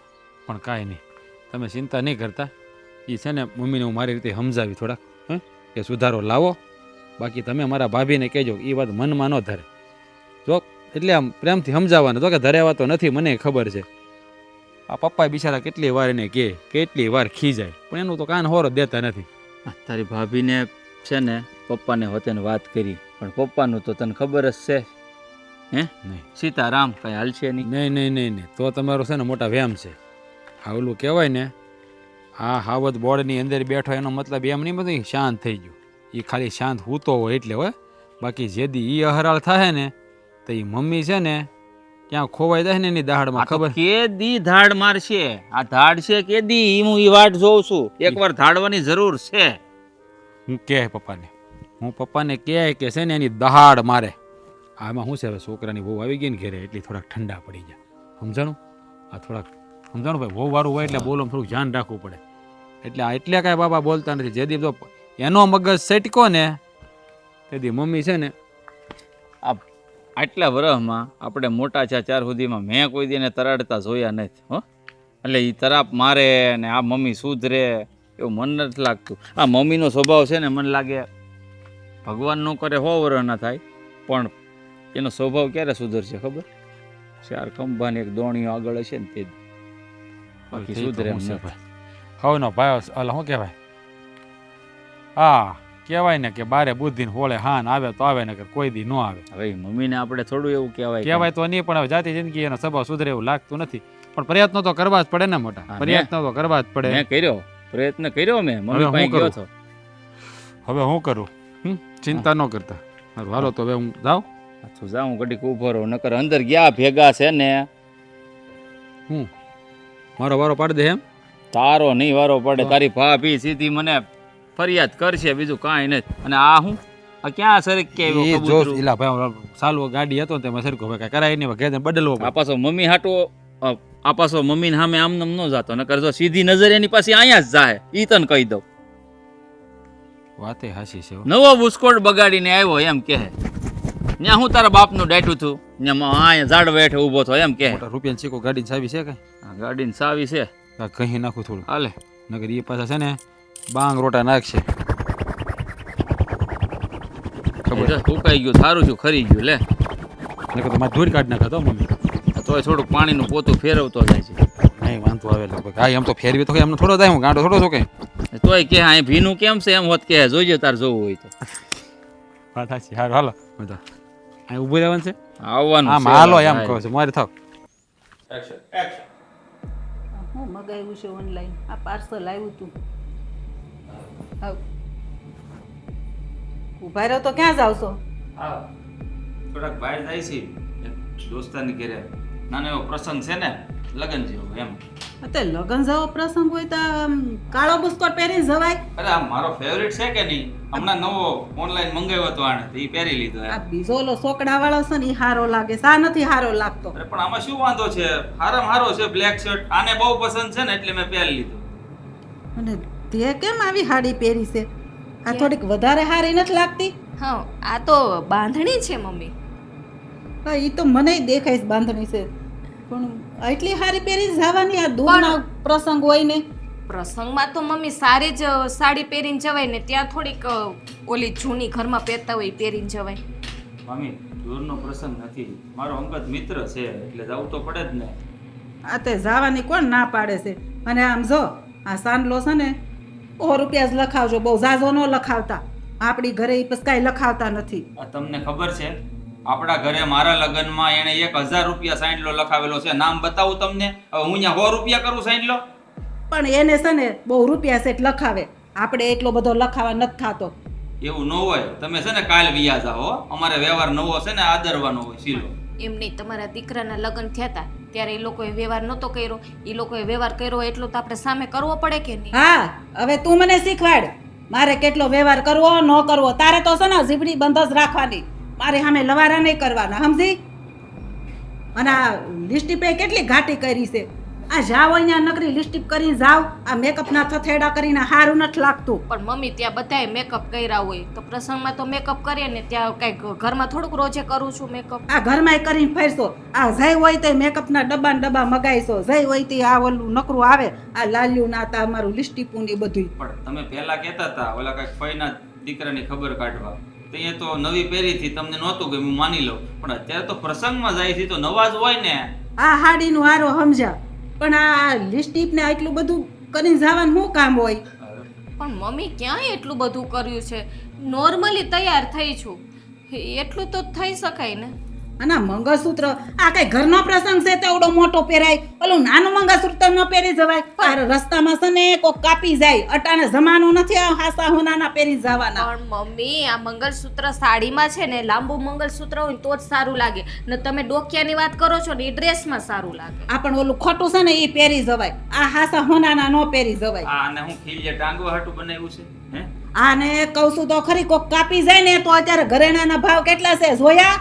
પણ કાંઈ નહીં, તમે ચિંતા નહીં કરતા. એ છે ને મમ્મીને હું મારી રીતે સમજાવી થોડાક કે સુધારો લાવો. બાકી તમે મારા ભાભીને કહેજો એ વાત મનમાં ન ધરે. જો એટલે આમ પ્રેમથી સમજાવવાનું, તો કે ધરેવા તો નથી, મને ખબર છે. આ પપ્પા બિચારા કેટલી વાર એને કહે, કેટલી વાર ખીજાય, પણ એનું તો કાન હોરો દેતા નથી. તારી ભાભીને છે ને પપ્પાને હોતેને વાત કરી, પણ પપ્પાનું તો તને ખબર જ છે, હે નહીં સીતારામ કઈ હાલશે નહીં. નહીં નહીં નહીં નહીં, તો તમારો છે ને મોટા વ્યામ છે. આ ઓલું કહેવાય ને, આ હાવત બોર્ડની અંદર બેઠો એનો મતલબ એમ નહીં બધું શાંત થઈ ગયું. એ ખાલી શાંત હૂતો હોય એટલે હોય. બાકી જેદી એ અહરાળ થાય ને તો એ મમ્મી છે ને ક્યાં ખોવાઈ જાય ને એની દાહડમાં ખબર. કે દી ધાડ મારશે, આ ધાડ છે કે દી હું ઈ વાટ જોઉં છું, એકવાર ધાડવાની જરૂર છે. હું કહે પપ્પાને, હું પપ્પાને કહે કે છે ને એની દહાડ મારે. આમાં શું છે, હવે છોકરાની વહુ આવી ગઈ ને ઘેરે એટલે થોડાક ઠંડા પડી ગયા. સમજાણું? આ થોડાક સમજાણું ભાઈ, વહુ વાળું હોય એટલે બોલવામાં થોડુંક ધ્યાન રાખવું પડે. એટલે એટલે કાંઈ બાબા બોલતા નથી. જેદી તો એનો મગજ સેટકો ને તેથી મમ્મી છે ને આટલા વર્ષમાં આપણે મોટા છે ત્યાર સુધીમાં મેં કોઈ દીને તરાડતા જોયા નથી હો. એટલે એ તરાપ મારે ને આ મમ્મી સુધરે એવું મન નથી લાગતું. આ મમ્મીનો સ્વભાવ છે ને મને લાગે ભગવાન ન કરે 100 વર્ષ ના થાય, પણ એનો સ્વભાવ ક્યારે સુધરશે ખબર? 4 ખંભાની એક દોણીઓ આગળ હશે ને તે બાકી સુધરે એમ નથી. હવે નો ભાઈ અલા શું કહેવાય, હા કહેવાય ને કે બારે બુદ્ધિને હોળે હાન આવે તો આવે ને કે કોઈ દી ન આવે. હવે મમ્મીને આપણે થોડું એવું કહેવાય તો નહીં, પણ હવે જાતિ જિંદગી એનો સ્વભાવ સુધરે એવું લાગતું નથી. પણ પ્રયત્નો તો કરવા જ પડે ને મોટા, પ્રયત્નો તો કરવા જ પડે. મેં કર્યો, પ્રયત્ન કર્યો મેં, મમ્મી પાસે ગયો હતો. હવે હું કરું? ચિંતા ન કરતા. સારું હાલો તો હવે હું જાઉં. તું જા, હું ઘડીક ઊભો રહું, નકર અંદર ગયા ભેગા છે ને. હું મારો વારો પાડી દે એમ? તારો નહીં વારો પડે, તારી ભાભી સીધી મને ફરિયાદ કરશે, બીજું કાંઈ નથી. અને આ હું આ ક્યાં સરક કે ઇલા ભાઈ સાલું ગાડી હતો ને તેમાં સરખો ભાઈ કાંઈ કરાય નહીં, ઘેર બદલવો. આ પાછો મમ્મી હાટો, આ પાછો મમ્મીને સામે આમનામ ન જાતો, નકર જો સીધી નજર એની પાસે અહીંયા જ જાય, ઈ તને કહી દઉં. વાતે હાસી છે. નવો બુસ્કોટ બગાડીને આવ્યો એમ કહે, ત્યાં હું તારા બાપનું ડાયટું છું, અહીંયા ઝાડ બેઠે ઊભો થયો એમ કહે. રૂપિયા શીખો ગાડી ચાવી છે કઈ? ગાડીની સાવી છે, કહી નાખું થોડું હાલે. નગર એ પાછા છે ને બાંગ રોટા નાખશે. ખબર ફૂકાઈ ગયું, સારું છું ખરી ગયું લે. નકર તો મારે ધૂળ કાઢ નાખા મમ્મી. તોય થોડુંક પાણીનું પોતું ફેરવતો જાય છે. નહીં વાંધો આવે લગભગ. હા એમ તો ફેરવી તો એમને થોડો થાય, હું ગાંડો થોડો છો કઈ. તોય કે અહીં ભીનું કેમ છે એમ હોત કે જોઈજો તાર જોવું હોય તો. વાત સાચી. સારું હાલો બધા અહીં ઊભું રહેવાનું છે, આવવાનું આમ હાલો એમ કહું છું મારે થાવ. હું મગાવ્યું છે ઓનલાઈન, આ પાર્સલ આવ્યું હતું. ઉભા રહ્યો તો ક્યાં જાવ છો? હા થોડાક બહાર જાય છે, દોસ્તારની ઘરે નાનો એવો પ્રસંગ છે ને, લગન જેવો એમ. અત્યારે લગન જેવો પ્રસંગ હોય તો આમ કાળો બુસ્કોટ પહેરીને જવાય? અરે આ મારો ફેવરિટ છે કે નહીં, હમણાં નવો ઓનલાઈન મંગાવ્યો હતો આણે, એ પહેરી લીધો એમ. આ બીજો ઓલો સોકડા વાળો છે ને એ હારો લાગે, સા નથી હારો લાગતો. અરે પણ આમાં શું વાંધો છે, હારામાં હારો છે બ્લેક શર્ટ, આને બહુ પસંદ છે ને એટલે મેં પહેરી લીધો. અને તે કેમ આવી હાડી પહેરી છે? આ થોડીક વધારે હારી નથી લાગતી? હા આ તો બાંધણી છે મમ્મી. હા એ તો મને દેખાય છે બાંધણી છે, પણ એટલી હારી પહેરી જવાની? આ દૂરનો પ્રસંગ હોય ને. પ્રસંગમાં તો મમ્મી સારી જ સાડી પહેરીને જવાય ને, ત્યાં થોડીક ઓલી જૂની ઘરમાં પહેરતા હોય પહેરીને જવાય. મમ્મી દૂરનો પ્રસંગ નથી, મારો અંગત મિત્ર છે એટલે જવું તો પડે જ ને. આ તે જવાની કોણ ના પાડે છે? અને આમ જો આ સાંડલો છે ને 100 રૂપિયા જ લખાવજો, બહુ ઝાઝો ન લખાવતા. આપણી ઘરે એ પછી કાંઈ લખાવતા નથી. આ તમને ખબર છે, આપણા ઘરે મારા લગ્નમાં એણે 1000 રૂપિયા સાઈનલો લખાવેલો છે. નામ બતાવું તમને? હવે હું અહીંયા 100 રૂપિયા કરું સાઈનલો? પણ એને છે ને બહુ રૂપિયા સેટ લખાવે, આપણે એટલો બધો લખાવા નથી થતો. એવું ન હોય, તમે છે ને કાલ વિયા જાઓ, અમારે વ્યવહાર નવો છે ને આદરવાનો હોય સીલો. એમ નહીં, તમારા દીકરાના લગ્ન થયા હતા ત્યારે એ લોકોએ વ્યવહાર નહોતો કર્યો, એ લોકોએ વ્યવહાર કર્યો એટલો તો આપણે સામે કરવો પડે કે નહીં? હા હવે તું મને શીખવાડ. મારે કેટલો વ્યવહાર કરવો ન કરવો તારે તો છે ને જીભડી બંધ જ રાખવાની મારે સામે લવારા નહીં કરવાના સમજી અને આ લિસ્ટીપે કેટલી ઘાટી કરી છે આ જાવ અહીંયા નકરી લિસ્ટીપ કરીને જાવ આ મેકઅપના થથેડા કરીને સારું નથી લાગતું પણ મમ્મી ત્યાં બધાએ મેકઅપ કર્યા હોય તો પ્રસંગમાં તો મેકઅપ કરીએ ને ત્યાં કંઈક ઘરમાં થોડુંક રોજે કરું છું મેકઅપ. આ ઘરમાં કરીને ફરશો આ જઈ હોય તો મેકઅપના ડબ્બા ને ડબ્બા મગાઈશો જઈ હોય તો આ ઓલું નકરું આવે આ લાલ્યું ના તા અમારું લિસ્ટીપું ને બધું. પણ તમે પહેલા કહેતા હતા ઓલા કાંઈક ફઈના દીકરાની ખબર કાઢવા તે તો નવી પહેરીથી તમને નહોતું ગમ્યું માની લો પણ અત્યારે તો પ્રસંગમાં જાય છે તો નવા જ હોય ને. આ હાડીનું હારો સમજા પણ આ લિસ્ટીપ ને આટલું બધું કરીને જવાનું શું કામ હોય. પણ મમ્મી ક્યાંય એટલું બધું કર્યું છે નોર્મલી તૈયાર થઈ છું એટલું તો થઈ શકાય ને. અને આ મંગળસૂત્ર આ કઈ ઘરનો પ્રસંગ છે તેવડો મોટો પહેરાય ઓલું નાનું મંગળસૂત્ર ન પહેરી જવાય તારે રસ્તામાં છે ને કોક કાપી જાય અટાણે જમાનું નથી આ હાસા હોનાના પહેરી જવાના. પણ મમ્મી આ મંગળસૂત્ર સાડીમાં છે ને લાંબુ મંગળસૂત્ર હોય ને તો જ સારું લાગે ને તમે ડોકિયાની વાત કરો છો ને એ ડ્રેસમાં સારું લાગે. આ પણ ઓલું ખોટું છે ને એ પહેરી જવાય આ હાસા હોનાના ન પહેરી જવાય. આને હું ખીલે ટાંગવા હાટું બનાવ્યું છે હે આને કહું છું તો ખરી કોક કાપી જાય ને તો અત્યારે ઘરેણાના ભાવ કેટલા છે જોયા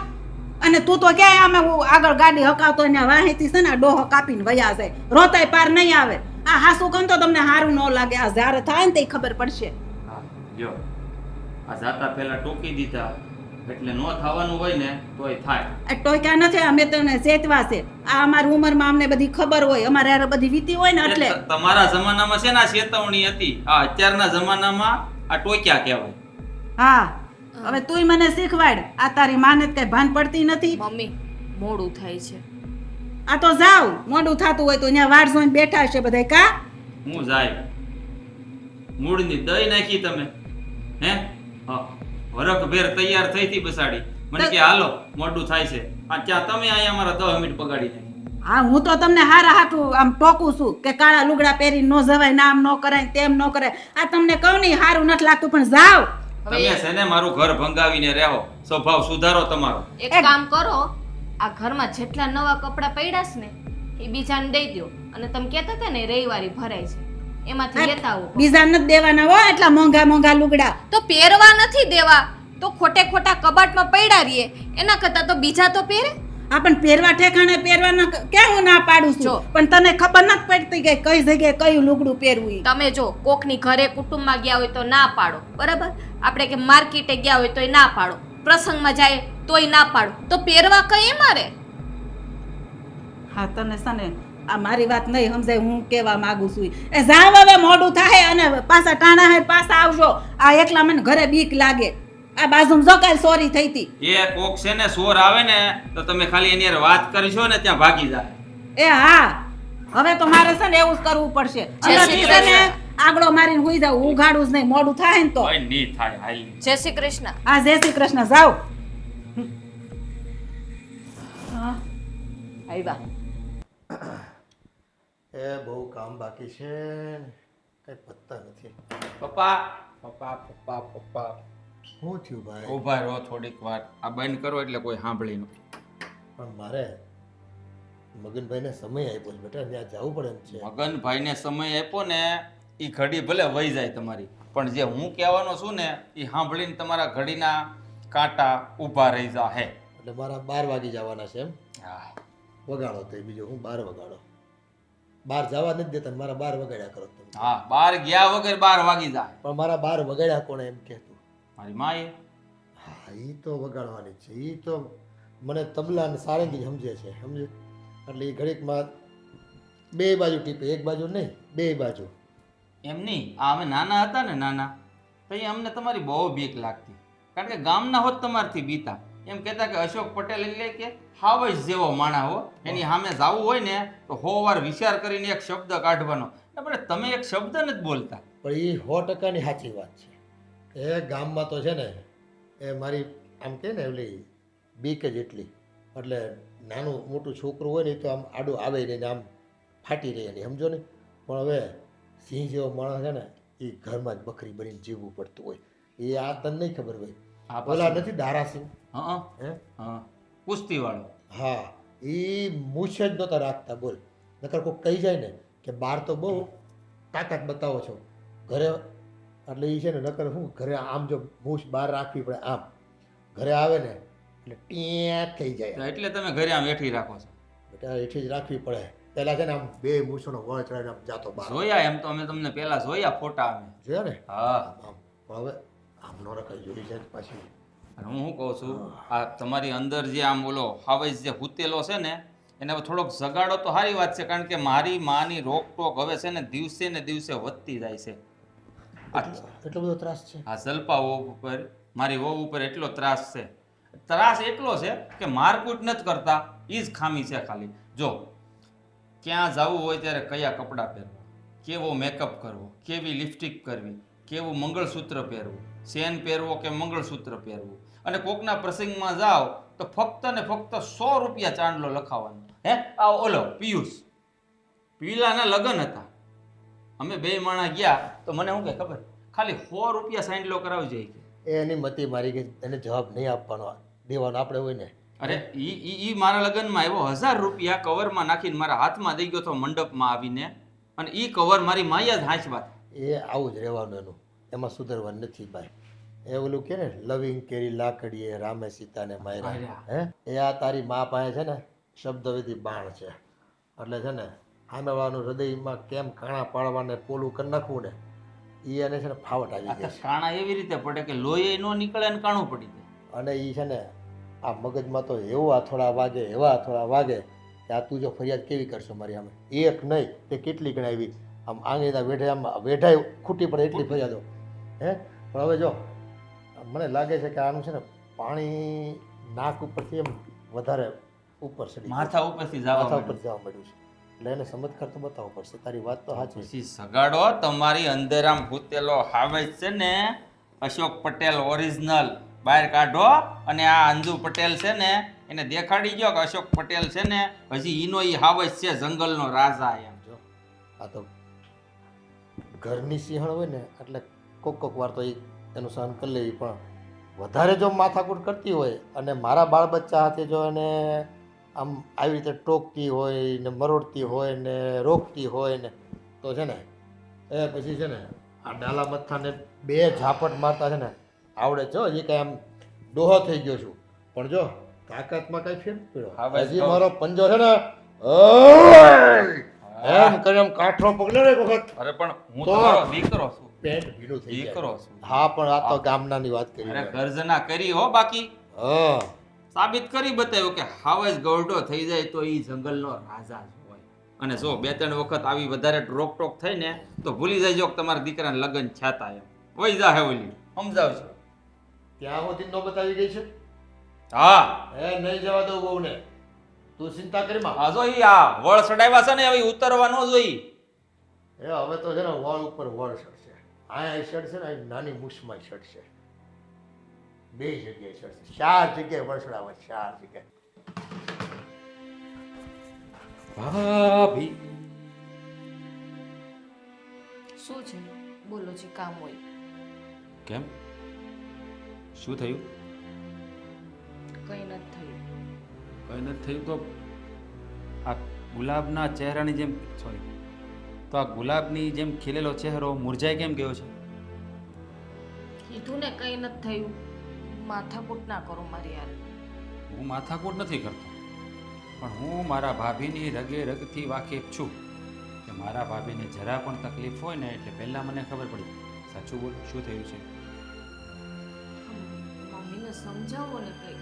અને તું તો ક્યાંય આમે આગળ ગાડી હકાવતો ને વાહીથી છે ને ડોહો કાપીને વયા જાય રોતાય પાર નહીં આવે. આ હાસુ કન તો તમને સારું ન લાગે આ જ્યારે થાય ને તે ખબર પડશે. હા જો આ જાતા પહેલા ટોકી દીધા એટલે નો થવાનું હોય ને તોય થાય. આ ટોક્યા નથી અમે તમને ચેતવા છે આ અમારી ઉંમરમાં અમને બધી ખબર હોય અમારે હારે બધી વીતી હોય ને એટલે. તમારા જમાનામાં છે ને આ ચેતવણી હતી આ અત્યારના જમાનામાં આ ટોક્યા કહેવાય. હા હવે તુંય મને શીખવાડ આ તારી માને કઈ ભાન પડતી નથી. મમ્મી મોડું થાય છે આ તો જાવ મોડું થતું હોય તો અહીંયા વાડ જોઈને બેઠા છે બધા કા. હું જાય મૂળની દઈ નાખી તમે હે હા વરખ ભેર તૈયાર થઈ હતી બસાડી મને કે હાલો મોડું થાય છે આ ક્યાં તમે અહીંયા અમારા 10 મિનિટ બગાડી નાખી. હા હું તો તમને હારા હાટું આમ ટોકું છું કે કાળા લુગડા પહેરીને ન જવાય નામ ન કરાય તેમ ન કરાય આ તમને કહું નહીં સારું નથી લાગતું પણ જાવ. તમે છે ને મારું ઘર ભંગાવીને રહો સ્વભાવ સુધારો તમારો. એક કામ કરો આ ઘરમાં જેટલા નવા કપડાં પડ્યા છે ને એ બીજાને દઈ દો અને તમે કહેતા હતા ને રવિવારી ભરાય છે એમાંથી લેતા આવો. બીજા નથી દેવાના હો એટલા મોંઘા મોંઘા લુગડા. તો પહેરવા નથી દેવા તો ખોટે ખોટા કબાટમાં પડ્યા રહીએ એના કરતા તો બીજા તો પહેરે. આ પણ પહેરવા ઠેકાણે પહેરવાના ક્યાં હું ના પાડું છું પણ તને ખબર નથી પડતી કે કઈ જગ્યાએ કયું લુગડું પહેરવું ઈ. તમે જો કોકની ઘરે કુટુંબમાં ગયા હોય તો ના પાડો બરાબર આપણે કે માર્કેટે ગયા હોય તોય ના પાડો પ્રસંગમાં જાય તોય ના પાડો તો પહેરવા કઈ મારે. હા તને સને આ મારી વાત નહીં સમજાય હું કેવા માંગુ છું એ જાવ હવે મોડું થાય અને પાછા ટાણા હે પાછા આવજો આ એકલા મને ઘરે બીક લાગે. આ બાજુમાં જો કાલ ચોરી થઈ હતી એ કોક છે ને સોર આવે ને તો તમે ખાલી એની હારે વાત કરશો ને ત્યાં ભાગી જાય. એ હા હવે તો મારે છે ને એવું જ કરવું પડશે. અંદરથી છે ને આગળો મારીને હુઈ જાવ ઉઘાડું જ નહીં મોડું થાય ને તો. કોઈ નહીં થાય હાલ. જય શ્રી કૃષ્ણ. હા જય શ્રી કૃષ્ણ જાવ. હા આવ્યા. એ બહુ કામ બાકી છે ને કઈ પત્તા નથી. પપ્પા પપ્પા પપ્પા પપ્પા શું થયું ભાઈ? ઉભા રહો થોડીક વાર આ બંધ કરો એટલે કોઈ સાંભળી ન. પણ મારે મગનભાઈને સમય આપ્યો છે બેટા ત્યાં જવું પડે એમ છે. મગનભાઈને સમય આપ્યો ને એ ઘડી ભલે વહી જાય તમારી પણ જે હું કહેવાનો છું ને એ સાંભળીને તમારા ઘડીના કાંટા ઊભા રહી જા હે. એટલે મારા 12 વાગી જવાના છે એમ. હા વગાડો તો બીજો હું 12 વગાડો. 12 જવા નથી દેતા ને મારા 12 વગાડ્યા કરો તમે. હા 12 ગયા વગર 12 વાગી જાય. પણ મારા 12 વગાડ્યા કોણે એમ કહેતું? મારી માએ. હા એ તો વગાડવાની છે. એ તો મને તબલા અને સારંગી સમજે છે સમજે એટલે એ ઘડીકમાં બે બાજુ ટીપે એક બાજુ નહીં બે બાજુ. એમ નહીં આ અમે નાના હતા ને નાના તો એ અમને તમારી બહુ બીક લાગતી કારણ કે ગામના હોત તમારથી બીતા એમ કહેતા કે અશોક પટેલ એટલે કે હાવજ જેવો માણા હો એની સામે જવું હોય ને તો 100 વાર વિચાર કરીને એક શબ્દ કાઢવાનો પણ તમે એક શબ્દ નથી બોલતા. પણ એ 100%ની સાચી વાત છે. એ ગામમાં તો છે ને એ મારી આમ કહે ને ઓલી બીક જ એટલી એટલે નાનું મોટું છોકરું હોય ને તો આમ આડું આવે ને આમ ફાટી રહે ને સમજો ને. પણ હવે સિંહ જેવો માણસ છે ને એ ઘરમાં જ બકરી બનીને જીવવું પડતું હોય. એ આ તને નહીં ખબર હોય. ઓલા નથી દારાસિંહ હા હે હા કુસ્તી વાળો. હા એ મૂછ જ નહોતા રાખતા બોલ નકર કોઈ કહી જાય ને કે બહાર તો બહુ તાકાત બતાવો છો ઘરે એટલે એ છે ને નકર શું ઘરે આમ જો મૂછ બહાર રાખવી પડે આમ ઘરે આવે ને એટલે ટીયા થઈ જાય તો એટલે તમે ઘરે આમ વેઠી રાખો છો. બેટા એથી જ રાખવી પડે પહેલાં છે ને આમ બે મૂછોનો વળ ચડાવીને આમ જાતો બહાર જોયા એમ તો અમે તમને પેલા જોયા ફોટા અમે. જોયા ને હા આમ પણ હવે આમ નો રખાય જોઈ છે પાછી અને હું શું કહું છું આ તમારી અંદર જે આમ ઓલો હાવજ જે હૂતેલો છે ને એને હવે થોડોક જગાડો તો સારી વાત છે, કારણ કે મારી માની રોકટોક હવે છે ને દિવસે ને દિવસે વધતી જાય છે. એટલો બધો ત્રાસ છે આ જલ્પા વહુ ઉપર મારી વહુ ઉપર એટલો ત્રાસ છે. ત્રાસ એટલો છે કે મારકૂટ નથી કરતા એ જ ખામી છે ખાલી. જો ક્યાં જવું હોય ત્યારે કયા કપડાં પહેરવા, કેવો મેકઅપ કરવો, કેવી લિપસ્ટિક કરવી, કેવું મંગળસૂત્ર પહેરવું, ચેન પહેરવો કે મંગળસૂત્ર પહેરવું, અને કોકના પ્રસંગમાં જાઓ તો ફક્ત ને ફક્ત 100 રૂપિયા ચાંદલો લખાવાનો. હે આ ઓલો પીલાના લગ્ન હતા, અમે બે માણા ગયા તો મને શું કે ખબર, ખાલી 100 રૂપિયા ચાંદલો કરાવી જાય કે એની મતી મારી ગઈ એને જવાબ નહીં આપવાનો દેવાનો આપણે હોય ને અરે ઈ મારા લગ્નમાં આવ્યો 1000 રૂપિયા કવરમાં નાખીને મારા હાથમાં દઈ ગયો તો મંડપમાં આવીને, અને ઈ કવર મારી માયા જ હાંચવા. એ આવું જ રહેવાનું એનું એમાં સુધરવાનું નથી ભાઈ. એ ઓલું કે ને લવિંગ કેરી લાકડીએ રામે સીતાને માર્યા હે એ આ તારી મા પાસે છે ને શબ્દવિધિ બાણ છે એટલે છે ને સામેવાળાનું હૃદયમાં કેમ કાણા પાડવાને પોલું કરી નાખવું ને એ એને છે ને ફાવટ આવી ગઈ છે. કાણા એવી રીતે પડે કે લોહી ન નીકળે ને કાણું પડી જાય. અને એ છે ને આ મગજમાં તો એવા અથોડા વાગે એવા અથોડા વાગે કે આ તું જો ફરિયાદ કેવી કરશો મારી સામે, એક નહીં તે કેટલી ગણાવી આમ આંગળીના વેઢે આમ વેઢાય ખૂટી પડે એટલી ફરિયાદો હે. પણ હવે જો મને લાગે છે કે આનું છે ને પાણી નાક ઉપરથી એમ વધારે ઉપર ચડી માથા ઉપરથી માથા જવા ઉપર જવા માંડ્યું છે એટલે એને સમજકાર તો બતાવવો પડશે. તારી વાત તો સાચી છે. પછી સગાડો તમારી અંદર આમ ભૂતેલો હાવેજ છે ને અશોક પટેલ ઓરિજિનલ બહાર કાઢો, અને આ અંજુ પટેલ છે ને એને દેખાડી ગયો કે અશોક પટેલ છે ને હજી ઈનો ઈ હાવેજ છે, જંગલનો રાજા. એમ જો આ તો ઘરની સિંહણ હોય ને એટલે કોક વાર તો એનું સહન કરી લેવી, પણ વધારે જો માથાકૂટ કરતી હોય અને મારા બાળ બચ્ચા સાથે જો એને આમ આવી રીતે ટોકતી હોય ને મરોડતી હોય ને રોકતી હોય ને તો છે ને એ પછી છે ને આ ડાલા મથાને 2 ઝાપટ મારતા છે ને આવડે છે. હજી કાંઈ આમ ડોહો થઈ ગયો છું પણ જો તાકાતમાં કાંઈ ફેર પડ્યો હજી મારો પંજો છે ને એમ કરી આમ કાઠો પકડે ને એક વખત અરે પણ હું તો તમારો દીકરો છું, પેન્ટ ભીનું થઈ જાય. દીકરો છું. હા પણ આ તો ગામનાની વાત કરી અરે ગર્જના કરી હો, બાકી હા સાબિત કરી બતાવ્યું કે હાવેજ ગૌરડો થઈ જાય તો ઈ જંગલનો રાજા જ હોય. અને જો 2-3 વખત આવી વધારે રોકટોક થઈ ને તો ભૂલી જાય કે તમારા દીકરાને લગ્ન છાતા એમ વઈ જાહે ઓલી. સમજાવજો. ત્યાં સુધી નો બતાવી ગઈ છે. હા એ નહીં જવા દઉં બહુને, તું ચિંતા કરી માં. આ જો ઈ આ વળ ચડાવ્યા છે ને હવે ઉતરવા ન જોઈ. એ હવે તો છે ને વળ ઉપર વળ ચડશે. આ ચડશે ને આ નાની મૂછમાં ચડશે. 2 જગ્યાએ ચડશે, 4 જગ્યાએ વળ ચડાવે, 4 જગ્યાએ. ભાભી શું છે બોલો જે કામ હોય. કેમ શું થયું? કંઈ નથી થયું. કંઈ નથી થયું તો આ ગુલાબના ચહેરાની જેમ તો આ ગુલાબની જેમ ખીલેલો ચહેરો મુરઝાઈ કેમ ગયો છે? કીધું ને કંઈ નથી થયું. માથાકૂટ ના કરો મારી યાર. હું માથાકૂટ નથી કરતો, પણ હું મારા ભાભીની રગે રગથી વાકેફ છું કે મારા ભાભીને જરા પણ તકલીફ હોય ને એટલે પહેલાં મને ખબર પડી. સાચું બોલ, શું થયું છે? મમ્મીને સમજાવો ને કંઈ.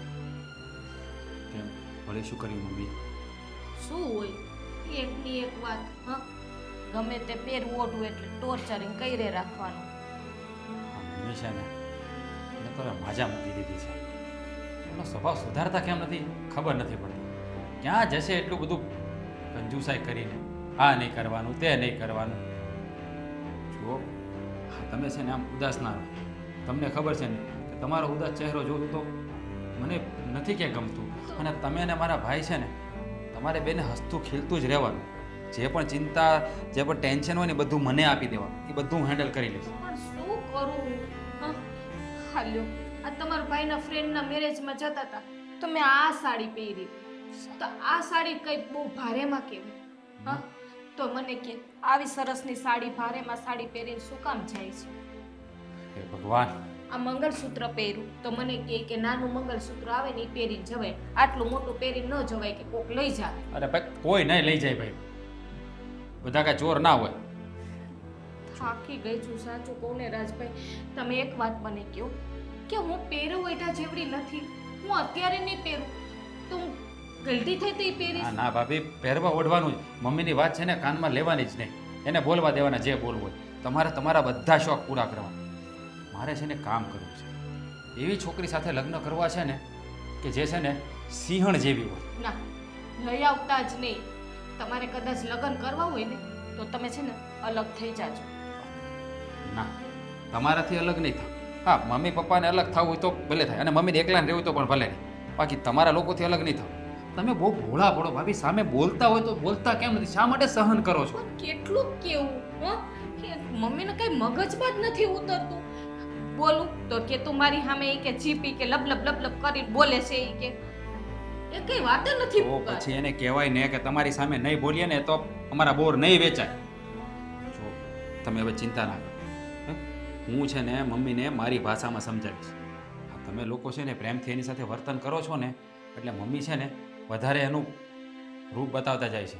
કેમ ભલે શું કર્યું મમ્મી? શું હોય એકની એક વાત. હા ગમે તે પહેરવું ઓઢવું એટલે ટોર્ચરિંગ કરી રાખવાનું. મમ્મી છે ને એને તો માજા મૂકી દીધી છે. એનો સ્વભાવ સુધારતા કેમ નથી ખબર નથી પડતી. ક્યાં જશે એટલું બધું કંજુસાઈ કરીને આ નહીં કરવાનું તે નહીં કરવાનું. જુઓ તમે છે ને આમ ઉદાસ ના રહો. તમને ખબર છે ને કે તમારો ઉદાસ ચહેરો જોઉં તો મને નથી ક્યાં ગમતું. અને તમે અને મારા ભાઈ છે ને તમારે બેને હસતું ખીલતું જ રહેવાનું. જે પણ ચિંતા જે પણ ટેન્શન હોય ને એ બધું મને આપી દેવાનું. એ બધું હું હેન્ડલ કરી લઈશ. પણ શું કરું? હા હાલ્યો આ તમારા ભાઈના ફ્રેન્ડના મેરેજમાં જતા હતા તો મેં આ સાડી પહેરી, તો આ સાડી કઈ બહુ ભારેમાં કહેવાય. હા તો મને કે આવી સરસની સાડી ભારેમાં સાડી પહેરીને શું કામ જાય છે? હે ભગવાન આ મંગળસૂત્ર પહેર્યું તો મને કહે કે નાનું મંગળસૂત્ર આવે ને એ પહેરીને જવાય, આટલું મોટું પહેરીને ન જવાય કે કોક લઈ જાય. અરે ભાઈ કોઈ નહીં લઈ જાય ભાઈ, બધા કાંઈ ચોર ના હોય. થાકી ગઈ છું સાચું કહું ને રાજભાઈ. તમે એક વાત મને કહો કે હું પહેરું એઠા જેવડી નથી, હું અત્યારે નહીં પહેરું તો હું ગલતી થઈ તો એ પહેરીશ. ના ના ભાભી, પહેરવા ઓઢવાનું જ. મમ્મીની વાત છે ને કાનમાં લેવાની જ નહીં, એને બોલવા દેવાના જે બોલવું હોય. તમારે તમારા બધા શોખ પૂરા કરવા. મારે છે ને કામ કરવું છે. એવી છોકરી સાથે લગ્ન કરવા છે ને કે જે છે ને સિંહણ જેવી હોય. ના, લઈ આવતા જ નહીં. તમારે કદાચ લગ્ન કરવા હોય ને તો તમે છે ને અલગ થઈ જાજો. ના, તમારાથી અલગ નહીં થાય. હા, મમ્મી પપ્પાને અલગ થવું હોય તો ભલે થાય, અને મમ્મીને એકલાને રહેવું તો પણ ભલે નહીં. બાકી તમારા લોકોથી અલગ નહીં થાવ. તમે બહુ ભોળા પડો ભાભી, સામે બોલતા હોય તો બોલતા કેમ નથી? શા માટે સહન કરો છો? પણ કેટલું કેવું હો કે મમ્મીને કઈ મગજમાં જ નથી ઉતરતું. બોલું તો કે તું મારી સામે ઈ કે ચીપી કે લબ લબ લબ લબ કરી બોલે છે ઈ કે એ કઈ વાત જ નથી. તો પછી એને કહેવાય ને કે તમારી સામે નહીં બોલીએ ને તો અમારા બોર નહીં વેચાય. જો તમે હવે ચિંતા ના કરો. હું છે ને મમ્મીને મારી ભાષામાં સમજાવીશ. તમે લોકો છે ને પ્રેમથી એની સાથે વર્તન કરો છો ને એટલે મમ્મી છે ને વધારે એનું રૂપ બતાવતા જાય છે.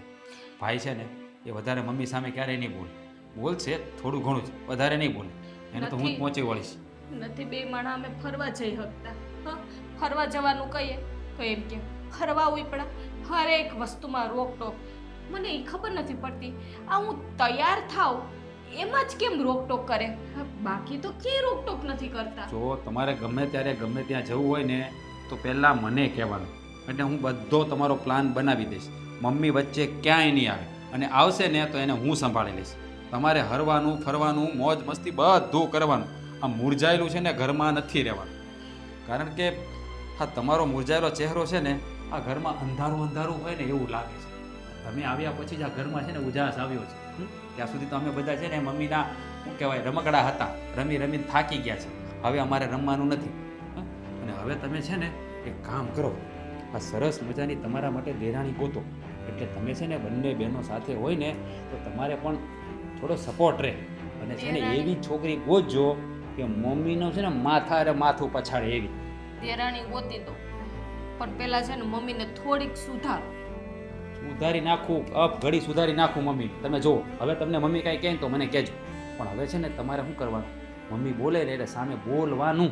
ભાઈ છે ને એ વધારે મમ્મી સામે ક્યારેય નહીં બોલે. બોલશે થોડું ઘણું જ, વધારે નહીં બોલે. એને તો હું જ પહોંચી વળીશ. નથી બે માણા અમે ફરવા જઈ શકતા. હા, ફરવા જવાનું કહીએ તો એમ કે ફરવા ઉપડા હરેક વસ્તુમાં રોકટોક. મને એ ખબર નથી પડતી આ હું તૈયાર થાઉં એમાં જ કેમ રોકટોક કરે, બાકી તો ક્યાંય રોકટોક નથી કરતા. જો તમારે ગમે ત્યારે ગમે ત્યાં જવું હોય ને તો પહેલાં મને કહેવાનું, એટલે હું બધો તમારો પ્લાન બનાવી દઈશ. મમ્મી વચ્ચે ક્યાંય નહીં આવે, અને આવશે ને તો એને હું સંભાળી લઈશ. તમારે હરવાનું ફરવાનું મોજ મસ્તી બધું કરવાનું. આ મુરઝાયેલું છે ને ઘરમાં નથી રહેવાનું, કારણ કે હા તમારો મુરઝાયેલો ચહેરો છે ને આ ઘરમાં અંધારું અંધારું હોય ને એવું લાગે છે. તમે આવ્યા પછી જ આ ઘરમાં છે ને ઉજાસ આવ્યો છે. ત્યાં સુધી તો અમે બધા છે ને મમ્મીના શું કહેવાય રમકડા હતા, રમી રમીને થાકી ગયા છે. હવે અમારે રમવાનું નથી. અને હવે તમે છે ને એક કામ કરો, આ સરસ મજાની તમારા માટે દેરાણી ગોતો, એટલે તમે છે ને બંને બહેનો સાથે હોય ને તો તમારે પણ થોડો સપોર્ટ રહે. અને છે ને એવી છોકરી ગોતજો કે મમ્મીનો છે ને માથા અરે માથું પછાડે એવી. દેરાણી ગોતી દો, પણ પેલા છે ને મમ્મીને થોડીક સુધારો. સુધારી નાખું, અપ ઘડી સુધારી નાખું મમ્મી. તમે જુઓ હવે તમને મમ્મી કાંઈ કહે ને તો મને કહેજો, પણ હવે છે ને તમારે શું કરવાનું, મમ્મી બોલે ને એટલે સામે બોલવાનું.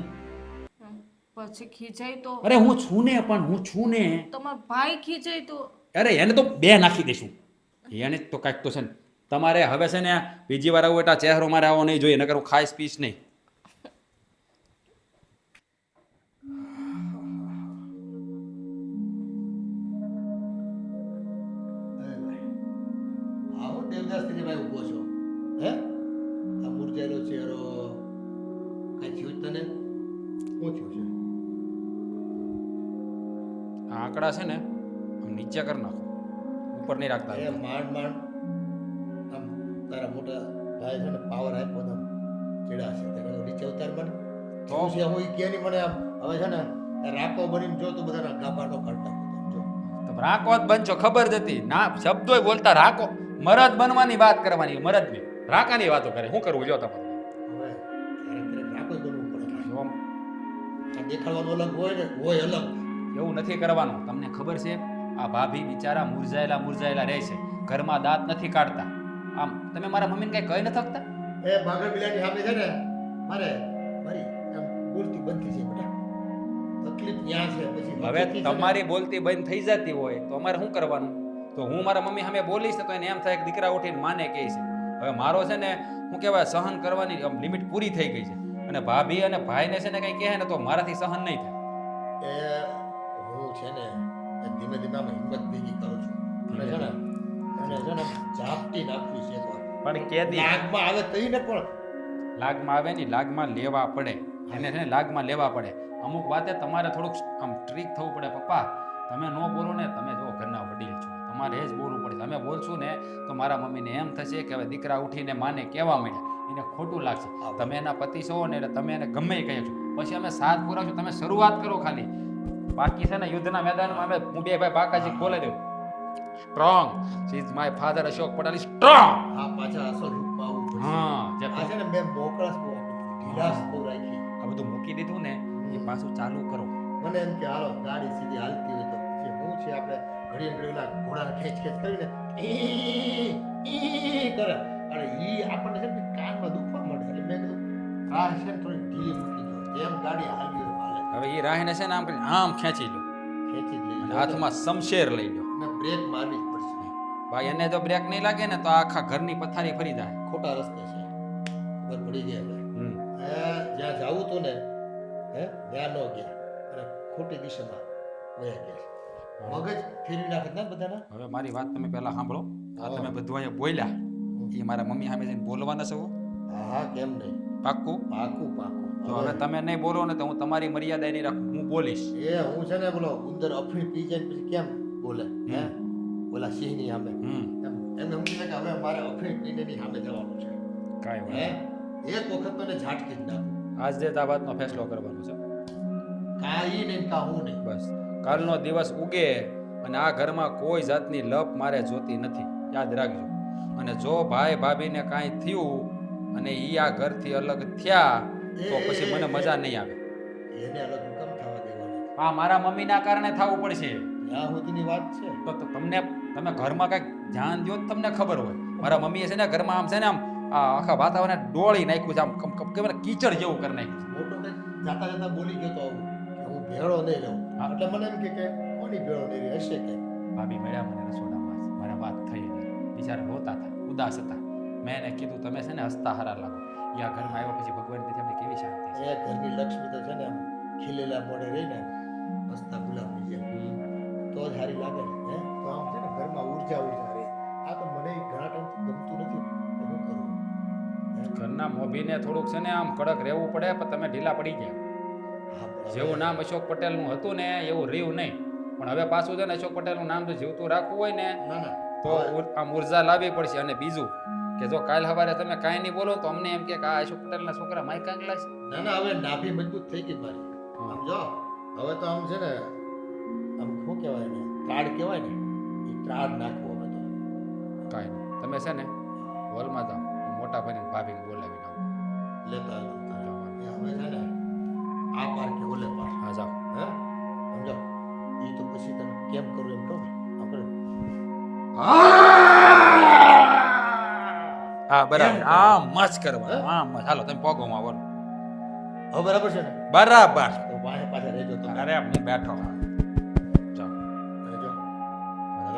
પછી ખીજાય તો? અરે હું છું ને, પણ હું છું ને. તમારો ભાઈ ખીજાય તો? અરે એને તો બે નાખી દઈશું. એને તો કાંઈક તો છે ને તમારે હવે છે ને બીજી વાર આવું એટલે ચહેરો મારે આવો નહીં જોઈએ, નકર હું ખાઈશ પીશ નહીં. આવો દેવદાસની ભાઈ ઊભો છો હે? આ મુરઝાયેલો ચહેરો કઈ થયું જ તને? શું થયું છે? આ આંકડા છે ને આમ નીચે કરી નાખો, ઉપર નહીં રાખતા. એ માંડ માંડ આમ તારા મોટા ભાઈ છે ને પાવર આપ્યો તો ચીડા છે તેને નીચે ઉતાર મને તો છે હું ઈ કે નહીં મને આમ હવે છે ને રાકો બનીને જો તું બધાના ગાભાનો કાઢતા જો તમે રાખો જ બનશો, ખબર જ હતી. ના શબ્દોય બોલતા રાખો, મરદ બનવાની વાત કરવાની, મરદની રાકાની વાતો કરે. શું કરવું જો તમારે? હવે ક્યારેક રાકો બનવું પડે. જો આ દેખાડવાનું અલગ હોય ને હોય અલગ. એવું નથી કરવાનું. તમને ખબર છે આ ભાભી બિચારા મુરઝાયેલા રહે છે, ઘરમાં દાંત નથી કાઢતા. આમ તમે મારા મમ્મીને કઈ કહી નથી શકતા? એ બાગર બિલાની સામે છે ને મારે મારી આમ બોલતી બંધ થઈ છે બેટા, તકલીફ ત્યાં છે. પછી હવે તમારી બોલતી બંધ થઈ જતી હોય તો અમારે શું કરવાનું? તો હું મારા મમ્મી સામે બોલીશ તો એને એમ થાય કે દીકરા ઉઠીને માને કહે છે. હવે મારો છે ને શું કહેવાય સહન કરવાની લિમિટ પૂરી થઈ ગઈ છે, અને ભાભી અને ભાઈને છે ને કંઈ કહે ને તો મારાથી સહન નહીં થાય. એ હું છે ને એ ધીમે ધીમે આમ હિંમત ભેગી કરું છું અને છે ને અને છે ને ઝાપટી નાખવી છે એકવાર. પણ કેદી લાગમાં આવે તઈ ને પણ લાગમાં આવે ને લાગમાં લેવા પડે, એને છે ને લાગમાં લેવા પડે. અમુક વાતે તમારે થોડુંક આમ ટ્રીક થવું પડે. પપ્પા તમે ન બોલો ને, તમે જો ઘરના વડીલ છો, તમારે એ જ બોલવું પડે. તમે બોલશું ને તો મારા મમ્મીને એમ થશે કે હવે દીકરા ઉઠીને માને કહેવા માંડ્યા, એને ખોટું લાગશે. તમે એના પતિ છો ને એટલે તમે એને ગમે એ કહો છો, પછી અમે સાથ પુરાવશું. તમે શરૂઆત કરો ખાલી, બાકી છે ને યુદ્ધના મેદાનમાં અમે હું બે ભાઈ બાકાજી બોલે દઉં. Strong she is my father Ashok Patel strong. આ પાછા અસલ રૂપમાં આવું પડશે. હા જે આ છે ને મેં મોકળાશ બહુ આપી વિલાસ બહુ રાખી. આ બધું મૂકી દીધું ને એ પાછું ચાલુ કરો. મને એમ કે હાલો ગાડી સીધી હાલતી હોય તો પછી હું છે આપણે ઘડીએ ઘડીએ ઘોડાને ખેંચ કરીને ઈ કરે અને ઈ આપણને છે ને કાનમાં દુખવા મળે એટલે મેં કીધું રાહ છે ને થોડી ઢીલી મૂકી દો જેમ ગાડી હાલવી હોય હાલે હવે એ રાહીને છે ને આમ કરીને આમ ખેંચી લો ખેંચી જ લઈ અને હાથમાં શમશેર લઈ લો. અને બ્રેક મારવી જ પડશે. ભાઈ એને જો બ્રેક નહીં લાગે ને તો આખા ઘરની પથારી ફરી જાય. ખોટા રસ્તે છે ખબર પડી ગઈ હવે. હમ. જ્યાં જાવું તું ને ત્યાં ન ગયા અને ખોટી દિશામાં વયા ગયા. મગજ ફેરવી નાખે ને બધાના. હવે મારી વાત તમે પહેલા સાંભળો. આ તમે બધું અહીંયા બોલ્યા એ મારા મમ્મી સામે જઈને બોલવાના છો. હા હા કેમ નહીં પાક્કું? પાકું પાકું. તો હવે તમે નહીં બોલો ને તો હું તમારી મર્યાદા નહીં રાખું, હું બોલીશ. એ હું છે ને બોલો ઉંદર અફીણ પી જાય ને પછી કેમ બોલે હે બોલા સિંહની સામે એમ સમજી લે કે હવે મારે અફીણ પીને ની સામે જવાનું છે. કાંઈ હે વાત એક વખત મને ઝાટકી જ નાખું. આજ જે આ વાતનો ફેસલો કરવાનો છે. કાંઈ નહીં કા હું નહીં. બસ કાલનો દિવસ ઉગે અને આ ઘરમાં કોઈ જાતની લપ મારે જોતી નથી, યાદ રાખજો. અને જો ભાઈ ભાભીને કાંઈ થયું અને ઈ આ ઘરથી અલગ થયા તો પછી મને મજા નહીં આવે. એને અલગ હુકમ થવા દેવાનો. હા, મારા મમ્મીના કારણે થવું પડશે. ત્યાં સુધીની વાત છે. તો તમે ઘરમાં કંઈક ધ્યાન દો તો તમને ખબર હોય. મારા મમ્મીએ છે ને ઘરમાં આમ છે ને આમ આ આખા વાતાવરણ ડોળી નાખ્યું છે, આમ કમ કીચડ જેવું કરી નાખ્યું છે. મોટો કંઈક જાતા જાતા બોલી ગયો તો આવું કે હું ભેળો નહીં રહું. એટલે મને એમ કે કોની ભેળો નહીં રહી હશે કે ભાભી મળ્યા મને રસોડામાં, મારા વાત થઈ નહીં. બિચારા રોતા હતા, ઉદાસ હતા. મેં એને કીધું તમે છે ને હસતા હારા લાગો. યા ઘરમાં આવ્યા પછી ભગવાનની તેથી અમને કેવી શાંતિ છે. એ ઘરની લક્ષ્મી તો છે ને આમ ખીલેલા મોઢે રહીને હસતા ગુલાબની જેમ તો જ સારી લાગે ને. હે તો આમ છે ને ઘરમાં ઉર્જા રહે. આ તો મને ઘણા ટાઈમથી ગમતું નથી. તો શું કરું? ઘરના મોભીને થોડુંક છે ને આમ કડક રહેવું પડે, પણ તમે ઢીલા પડી ગયા. હા પણ જેવું નામ અશોક પટેલનું હતું ને એવું રહ્યું નહીં. પણ હવે પાછું છે ને અશોક પટેલનું નામ જો જીવતું રાખવું હોય ને ના ના તો આમ ઉર્જા લાવવી પડશે. અને બીજું કે જો કાલ સવારે તમે કાંઈ નહીં બોલો તો અમને એમ કે આ અશોક પટેલના છોકરા માઇક કાંગલા છે. ના ના હવે નાભી મજબૂત થઈ ગઈ મારી. આમ જો હવે તો આમ છે ને આમ શું કહેવાય ને ત્રાડ કહેવાય ને એ ત્રાડ નાખવો હવે તો. કાંઈ નહીં, તમે છે ને હોલમાં જાઓ, મોટા ભાઈને ભાભીને બોલાવીને આવો. લેતા આવજો. એ હવે છે ને આ પાર કે ઓલે પાર. હા જાઓ. હે સમજો એ તો પછી તમે કેમ કરું એમ કહો આપણે હા બરાબર, આમ મચ કરવાનું, આમ મચ. હાલો તમે પોગોમાં બોલો. હવે બરાબર છે ને બરાબર. તો વાહે પાછા રહેજો તમે. અરે હું બેઠો. જાઓ. રહેજો.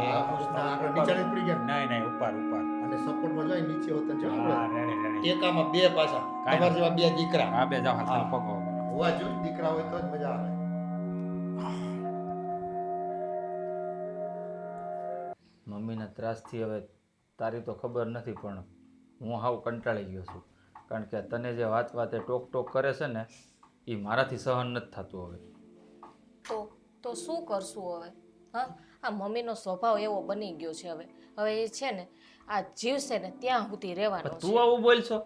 આ પુરુષના આપણે નીચે પડી ગયા નહીં નહીં, ઉપર ઉપર. અને સપોર્ટમાં જોઈ નીચે હોતન જો હા આપણે રેડી રેડી. ટેકામાં બે પાછા કાંઈ તમારા જેવા બે દીકરા હા બે જાઓ, હાલ હા. તમે પોગો બોલો. હોવા જો દીકરા હોય તો જ મજા આવે. મમ્મીના ત્રાસથી હવે તારી તો ખબર નથી, પણ હું હાવ કંટાળી ગયો છું. કારણ કે તને જે વાત વાતે ટોક ટોક કરે છે ને એ મારાથી સહન નથી થતું હવે. તો શું કરશું હવે? હા, આ મમ્મીનો સ્વભાવ એવો બની ગયો છે હવે. હવે એ છે ને આ જીવશે ને ત્યાં સુધી રહેવાનો તું છે. આવું બોલશો?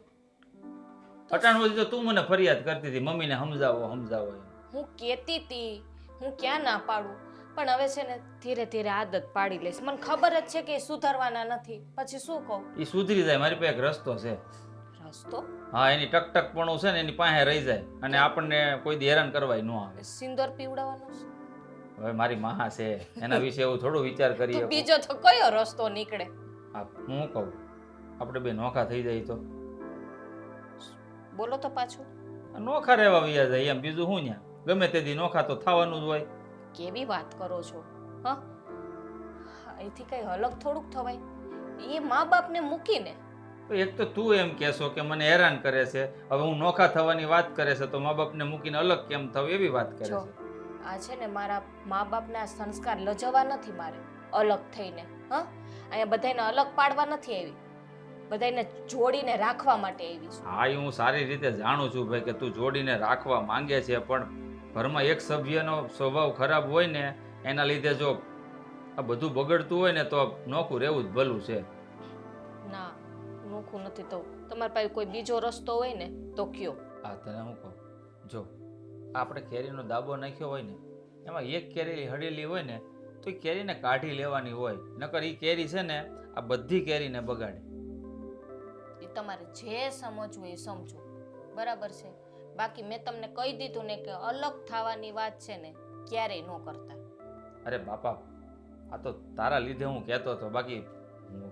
અટાણ સુધી તો તું મને ફરિયાદ કરતી હતી મમ્મીને સમજાવો સમજાવો એમ. હું કહેતી હતી, હું ક્યાં ના પાડું, પણ હવે છે ને ધીરે ધીરે આદત પાડી લઈશ. મને ખબર જ છે કે એ સુધારવાના નથી, પછી શું કહું? એ સુધરી જાય, મારી પાસે એક રસ્તો છે. રસ્તો? હા, એની ટકટકપણું છે ને એની પાસે રહી જાય અને આપણને કોઈ દી હેરાન કરવાય ન આવે. સિંદૂર પીવડાવવાનો છે? હવે મારી મહા છે, એના વિશે એવું થોડું વિચાર તો કરીએ. બીજો તો કયો રસ્તો નીકળે? હા, હું કહું આપણે બે નોખા થઈ જાય તો બોલો તો પાછું. નોખા રહેવા વયા જાય એમ, બીજું શું ન્યા? ગમે તે દી નોખા તો થવાનું જ હોય. કેવી વાત કરો છો? હા, અહીંથી કઈ અલગ થોડુંક થવાય? એ મા બાપને મૂકીને તો એક તો તું એમ કહેશો કે મને હેરાન કરે છે, હવે હું નોખા થવાની વાત કરે છે તો મા બાપને મૂકીને અલગ કેમ થવું એવી વાત કરે જો છે. આ છે ને મારા મા બાપના સંસ્કાર લજવા નથી મારે અલગ થઈને. હા, અહીંયા બધાને અલગ પાડવા નથી આવી, બધાને જોડીને રાખવા માટે આવી છું. હા, એ હું સારી રીતે જાણું છું ભાઈ કે તું જોડીને રાખવા માંગે છે, પણ ઘરમાં એક સભ્યનો સ્વભાવ ખરાબ હોય ને એના લીધે જો આ બધું બગડતું હોય ને તો નોખું રહેવું જ ભલું છે. ના, નોખું નથી તો તમારી પાસે કોઈ બીજો રસ્તો હોય ને તો કયો. હા, તને હું કહું, જો આપણે કેરીનો દાબો નાખ્યો હોય ને એમાં એક કેરી હળેલી હોય ને તો એ કેરીને કાઢી લેવાની હોય, નકર એ કેરી છે ને આ બધી કેરીને બગાડે. એ તમારે જે સમજવું એ સમજો, બરાબર છે. બાકી મેં તમને કહી દીધું ને કે અલગ થવાની વાત છે ને ક્યારેય ન કરતા. અરે બાપા, આ તો તારા લીધે હું કહેતો હતો, બાકી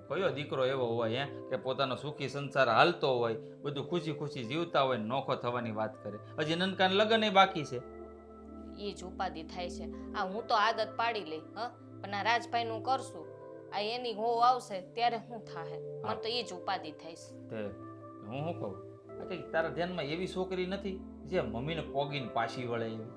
કયો દીકરો એવો હોય કે પોતાનો સુખી સંસાર હાલતો હોય, બધું ખુશી ખુશી જીવતા હોય, નોખો થવાની વાત કરે? હજી નનકાન લગ્ન એ બાકી છે. એ જ ઉપાધિ થાય છે. આ હું તો આદત પાડી લઈ, પણ આ રાજભાઈનું કરશું, આ એની હો આવશે ત્યારે શું થાહે? મને તો એ જ ઉપાધિ થાય છે. તે હું શું કહું, આ કંઈક તારા ધ્યાનમાં એવી છોકરી નથી જે મમ્મીને પોગીને પાછી વળે એવી?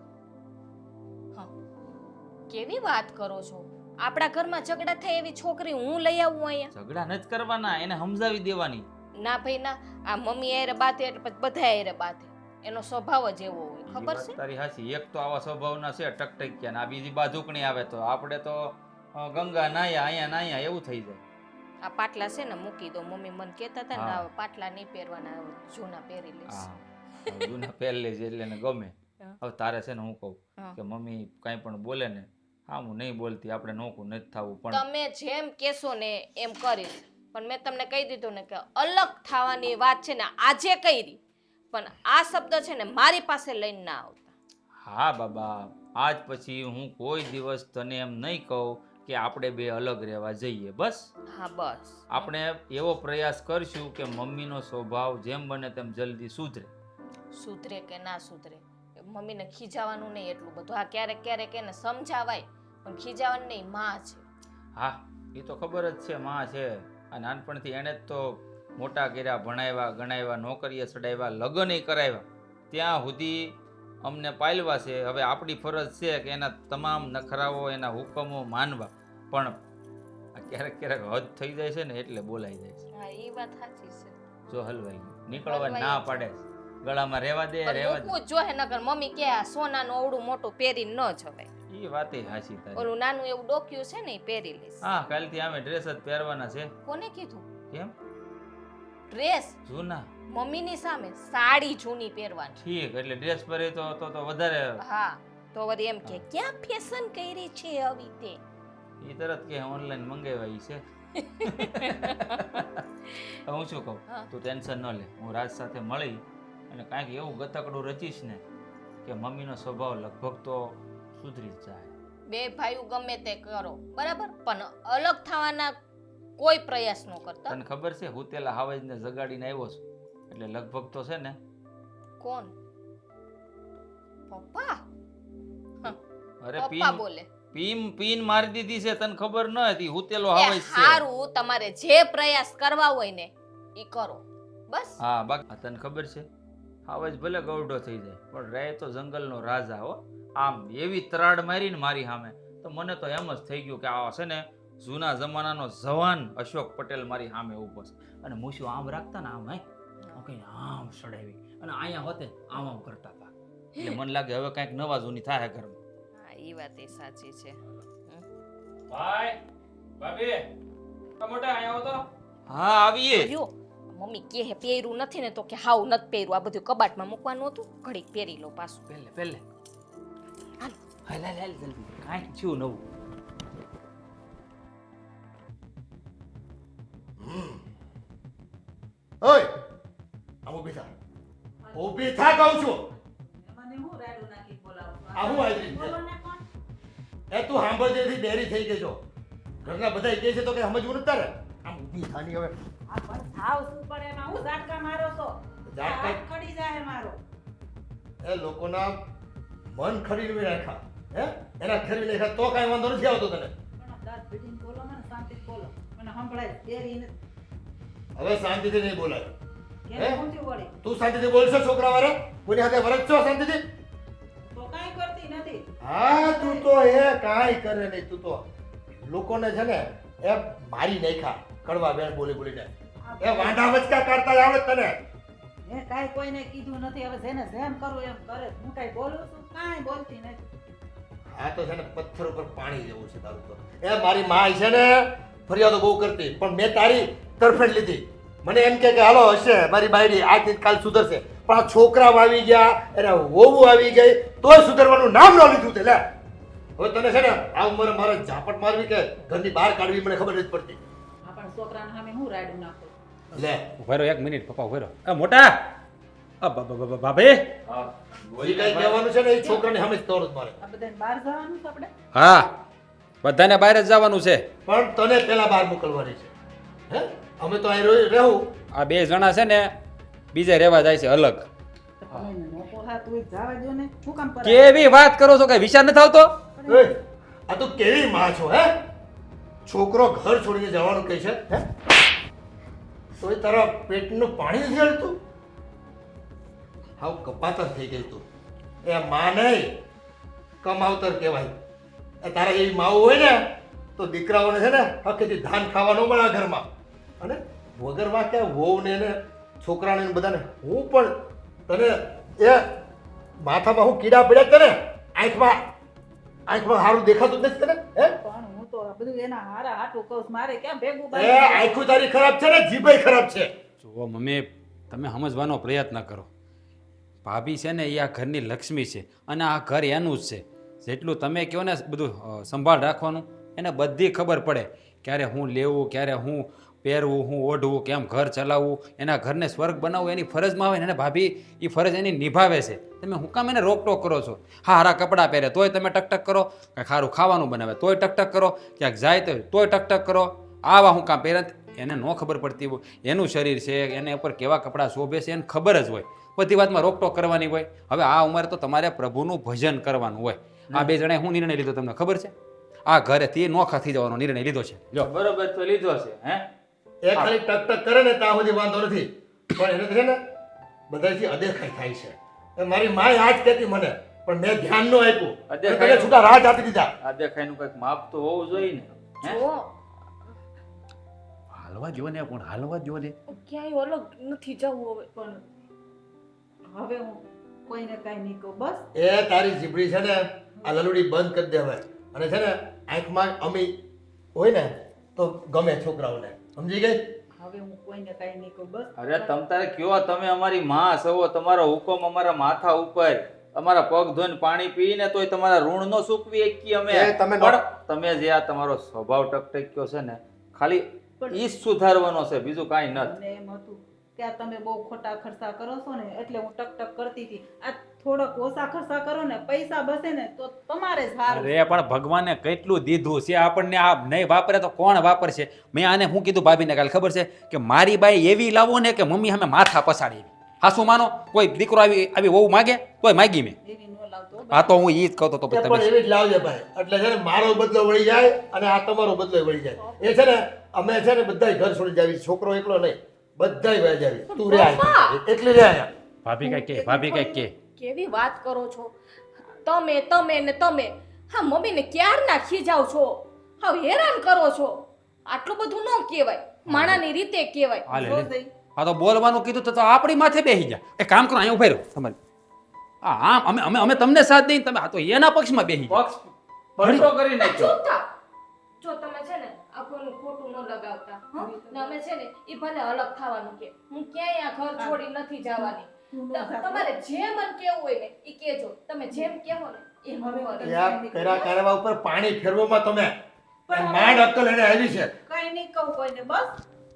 કેવી વાત કરો છો? આપણા ઘરમાં ઝઘડા થાય એવી છોકરી હું લઈ આવું અહીંયા? ઝઘડા નથી કરવાના, એને સમજાવી દેવાની. ના ભાઈ ના, આ મમ્મી એરે બાતે એટલે પછી બધા એરે બાતે. એનો સ્વભાવ જ એવો હોય, ઈ ખબર વાત છે? તારી હાચી. એક તો આવા સ્વભાવના છે ટકટક્યા, ને આ બીજી બાજુકણી આવે તો આપણે તો ગંગા નાયા અહીંયા નાયા એવું થઈ જાય. આ પાટલા છે ને મૂકી દો. મમ્મી મને કહેતા હતા ને હા. આ પાટલા નહીં પહેરવાના, જૂના પહેરી લઈશ. હા, હવે જૂના પહેરલે છે એટલે એને ગમે. હા. હવે તારે છે ને હું કહું હા. કે મમ્મી કાંઈ પણ બોલે ને, હા હું નહીં બોલતી, આપણે નોખું નથી થવું, પણ તમે જેમ કહેશો ને એમ કરીશ. પણ મેં તમને કહી દીધું ને કે અલગ થવાની વાત છે ને આજે કરી, પણ આ શબ્દ છે ને મારી પાસે લઈને ના આવતા. હા બાબા, આજ પછી હું કોઈ દિવસ તને એમ નહીં કહું કે આપણે બે અલગ રહેવા જઈએ. બસ હા બસ. આપણે એવો પ્રયાસ કરશું કે મમ્મીનો સ્વભાવ જેમ બને તેમ જલ્દી સુધરે. સુધરે કે ના સુધરે, મમ્મીને ખીજાવાનું નહીં એટલું બધું. હા ક્યારેક ક્યારેક એને સમજાવાય, પણ ખીજાવાનું નહીં. માં છે. હા, એ તો ખબર જ છે, માં છે. આ નાનપણથી એણે જ તો મોટા કર્યા, ભણાવ્યા, ગણાવ્યા, નોકરીએ ચડાવ્યા, લગ્ન કરાવ્યા, ત્યાં સુધી અમને પાલવા છે. હવે આપણી ફરજ છે કે એના તમામ નખરાઓ, એના હુકમો માનવા. પણ આ ક્યારેક ક્યારેક હદ થઈ જાય છે ને એટલે બોલાઈ જાય છે. હા એ વાત સાચી છે. જો હલવાઈ ગયું, નીકળવા ના પાડે છે. ગળામાં રહેવા દે, પણ રહેવા દે. મૂકવું જ જોઈએ, નકર મમ્મી કે આ સોનાનું અવળું મોટું પહેરીને ન જવાય. એ વાતે હાચી તારી. ઓલું નાનું એવું ડોક્યું છે ને એ પહેરી લઈશ. હા, કાલથી અમે ડ્રેસ જ પહેરવાના છે. કોને કીધું? કેમ? ડ્રેસ જૂના? મમ્મીની સામે સાડી જૂની પહેરવાની. ઠીક, એટલે ડ્રેસ પહેરે તો વધારે. હા, તો વળી એમ કે ક્યાં ફેશન કરી છે આવી તે. એ તરત કે ઓનલાઈન મંગાવાઈ છે. હું શું કહું, હા. તું ટેન્શન ન લે. હું રાજ સાથે મળી અને કાંઈક એવું ગતકડું રચીશ ને કે મમ્મીનો સ્વભાવ લગભગ તો સુધરી જ જાય. બે ભાઈઓ ગમે તે કરો બરાબર, પણ અલગ થવાના કોઈ પ્રયાસ ન કરતા. તને ખબર છે, હું તેલા હાવજને જગાડીને આવ્યો છું, એટલે લગભગ તો છે ને. કોણ? પપ્પા? અરે પપ્પા બોલે. પીન મારી દીધી છે, તને ખબર ન હતી. હું તેલો એ હાવજ છે. હારું, તમારે જે પ્રયાસ કરવા હોય ને ઈ કરો બસ. હા, બાકી તને ખબર છે, હાવજ ભલે ગૌઢો થઈ જાય પણ રહે તો જંગલનો રાજા. હો, આમ એવી ત્રાડ મારીને મારી સામે તો મને તો એમ જ થઈ ગયું કે આ છે ને જૂના જમાનાનો જવાન અશોક પટેલ મારી સામે ઊભો છે. અને મૂછું આમ રાખતા ને આમ કઈ આમ સડાવી અને અહીંયા હોતે આમ આમ કરતા હતા. એટલે મને લાગે હવે કાંઈક નવા જૂની થાય ઘરમાં. હા ઈ વાત એ સાચી છે. ભાઈ, ભાભી, મોટા અહીંયા આવો તો. હા, આવીએ. જો મમ્મી કે હે પહેર્યું નથી ને તો કે હાવ નથી પહેર્યું, આ બધું કબાટમાં મૂકવાનું હતું, ઘડીક પહેરી લો પાછું. પહેલે હાલ જલ્દી, કાંઈક થયું નવું. ઓય, આમ ઊભી થા. ઊભી થા કહું છું. મને હું રાડું નાખી બોલાવું? આ હું આવી રીતે? બોલો ને કોણ? એ તું સાંભળજેથી બેરી થઈ ગઈ છો. ઘરના બધા કહે છે તો કે સમજવું નથી તારે. આમ ઊભી થાની હવે. આ પણ થાવ શું પડે એમાં હું ઝાટકા મારો છો? ઝાટકા? હાથ ખડી જાય મારો. એ લોકોના મન ખરીદવી નાખા. હે? એના ખરીદી નાખા તો કાંઈ વાંધો નથી આવતો તને. પણ દાંત પીટીને બોલો મને, શાંતિથી બોલો. મને સંભળાય બેરીને હવે શાંતિથી નહીં બોલાય. કેને ઊંધી વળી. તું શાંતિથી બોલશો છોકરા વારે? કોની સાથે વરસશો શાંતિથી? તો કાંઈ કરતી નથી. હા, તું તો એ કાંઈ કરે નહીં. તું તો લોકોને છે ને એ મારી નાખ્યા કડવા બેન બોલી બોલીને. એ વાંઢા વચકા કાઢતા આવડે તને? મેં કાંઈ કોઈને કીધું નથી. હવે જેને જેમ કરવું એમ કરે. હું કાંઈ બોલું છું? કાંઈ બોલતી નથી. આ તો છે ને પથ્થર ઉપર પાણી જેવું છે તારું તો. એ મારી માં છે ને ફરિયાદો બહુ કરતી, પણ મેં તારી તરફેણ લીધી. મને એમ કે હાલો હશે મારી બાયડી આજથી કાલ સુધરશે, પણ આ છોકરા આવી ગયા, એના વહુ આવી ગઈ, તોય સુધરવાનું નામ ન લીધું તે. લે હવે તને છે ને આ ઉંમરે મારે ઝાપટ મારવી કે ઘરની બહાર કાઢવી મને ખબર નથી પડતી. આ પણ છોકરાને સામે હું રાડું નાખું? લે ઉભા રહો, 1 મિનિટ પપ્પા, ઉભા રહો. એ મોટા, ભાભી હા જે કાંઈ કહેવાનું છે ને એ છોકરાને સામે જ કહેવાનું જ મારે. આ બધાને બહાર જવાનું છે આપણે હા બધાને બહાર જ જવાનું છે. પણ તને પહેલા બહાર મોકલવાની છે. હે અમે તો અહીં રહેવું. આ બે જણા છે ને બીજે રહેવા જાય છે અલગ. તમે નો પોહાતું હોય જવા દો ને શું કામ કરે કેવી વાત કરો છો, કઈ વિચાર નથી આવતો? ઓય, આ તું કેવી માં છો હે? છોકરો ઘર છોડીને જવાનું કહે છે હે? તોય તારા પેટનું પાણી નથી હલતું? હાવ કપાતર થઈ ગઈ તું. એ માં નહીં કમાવતર કહેવાય. એ તારા એવી માવું હોય ને તો દીકરાઓને છે ને હકેથી ધાન ખાવાનું મળે આ ઘરમાં. અને વગર વાંક્યા વહુને ને છોકરાને ને બધાને હું પણ તને એ માથામાં હું કીડા પડ્યા તને આંખમાં સારું દેખાતું જ નથી તને હે? પણ હું તો આ બધું એના હારા હાટું કહું છું. મારે કેમ ભેગું એ બાંધવું? આંખું તારી ખરાબ છે ને જીભય ખરાબ છે. જુઓ મમ્મી, તમે સમજવાનો પ્રયત્ન કરો. ભાભી છે ને એ આ ઘરની લક્ષ્મી છે અને આ ઘર એનું જ છે. જેટલું તમે કહો ને બધું સંભાળ રાખવાનું એને બધી ખબર પડે. ક્યારે હું લેવું, ક્યારે હું પહેરવું, હું ઓઢવું, કેમ ઘર ચલાવવું, એના ઘરને સ્વર્ગ બનાવવું એની ફરજમાં આવે ને એને ભાભી એ ફરજ એની નિભાવે છે. તમે હું કામ એને રોકટોક કરો છો? હારા કપડાં પહેરે તોય તમે ટકટક કરો, કાંઈ સારું ખાવાનું બનાવે તોય ટકટક કરો, ક્યાંક જાય તોય ટકટક કરો. આવા હું કામ પહેરે એને ન ખબર પડતી હોય. એનું શરીર છે, એને ઉપર કેવા કપડાં શોભે છે એને ખબર જ હોય. બધી વાતમાં રોકટોક કરવાની હોય. હવે આ ઉંમરે તો તમારે પ્રભુનું ભજન કરવાનું હોય. આ બે જણાએ હું નિર્ણય લીધો તમને ખબર છે? આ ઘરેથી નોખા થઈ જવાનો નિર્ણય લીધો છે. જો બરોબર તો લીધો છે હે. એ ખાલી ટક કરે ને ત્યાં સુધી વાંધો નથી, પણ એને તો છે ને બધાથી અદેખાઈ થાય છે. એ મારી માએ આજ કહેતી મને, પણ મેં ધ્યાન ન આપ્યું. અદેખાઈ- તને છૂટા રાહ આપી દીધા. આ દેખાયનું કંઈક માપ તો હોવું જોઈએ ને હે? જો હાલવા જો ને, પણ હાલવા જો ને. ક્યાંય અલગ નથી જવું હવે. પણ હવે હું કોઈને કાંઈ નહીં કહું બસ. એ તારી જીભડી છે ને આ લલુડી બંધ કરી દે હવે. અને છે ને આંખમાં અમી હોય ને તો ગમે છોકરાઓને. સમજી ગઈ? હવે હું કોઈને કાંઈ નહીં કહું બસ. અરે તમ તારે કયો તમે અમારી માં સવો, તમારો હુકમ અમારા માથા ઉપર, અમારા પગ ધોઈને પાણી પીને તોય તમારા ઋણ નો ચૂકવી શકીએ અમે. એ તમે પણ તમે જે આ તમારો સ્વભાવ ટકટક્યો છે ને ખાલી ઈ જ સુધારવાનો છે, બીજું કાંઈ નથી. મને એમ હતું કે આ તમે બહુ ખોટા ખર્ચા કરો છો ને એટલે હું ટક કરતી હતી. આ થોડોક ઓછા ખર્ચા કરો ને પૈસા બસે ને તો તમારે જ સારું. અરે પણ ભગવાને કેટલું દીધું છે આપણને, આ નહીં વાપરે તો કોણ વાપરશે? મેં આને શું કીધું ભાભીને કાલે ખબર છે કે મારી બાઈ એવી લાવો ને કે મમ્મી સામે માથા પસાડી એવી. હાસું માનો? કોઈ દીકરો આવી વહુ માગે તોય માગી મેં. એવી ન લાવતો હો. આ તો હું ઈ જ કહું તો એ પણ તમે એવી જ લાવજે ભાઈ. એટલે છે ને મારો બદલો વળી જાય અને આ તમારો બદલો વળી જાય. એ છે ને અમે છે ને બધાય ઘર છોડી જાવી, છોકરો એકલો નહીં, બધાય વહી જાવી. તું રે પપ્પા! એટલી રે આયા. ભાભી કઈ કે, ભાભી કઈ કે. કેવી વાત કરો છો તમે ને તમે? હા મમ્મીને ક્યારના ખીજાવ છો, હવે હેરાન કરો છો. આટલું બધું ન કહેવાય, માણાની રીતે કહેવાય. હાલે જો લે. જઈ. આ તો બોલવાનું કીધું તો આપણી માથે બેસી ગયા. એક કામ કરો, અહીંયા ઉભા રહો તમારે. આમ અમે તમને સાથ દઈને તમે આ તો એના પક્ષમાં બેસી ગયા. પક્ષ પલટો કરી નાખ્યો. ચૂપ થાવ. જો તમે છે ને આ કોઈનું ખોટું ન લગાવતા હં? ને અમે છે ને એ ભલે અલગ થવાનું કે હું ક્યાંય આ ઘર છોડી નથી જવાની. તું ન જા. તમારે જે મન કેવું હોય ને એ કહેજો. તમે જેમ કહેવો ને એમ હવે કરો. ત્યાં કર્યા કારવા ઉપર પાણી ફેરવામાં તમે માંડ અક્કલ એને આવી છે. કાંઈ નહીં કહું કોઈને બસ.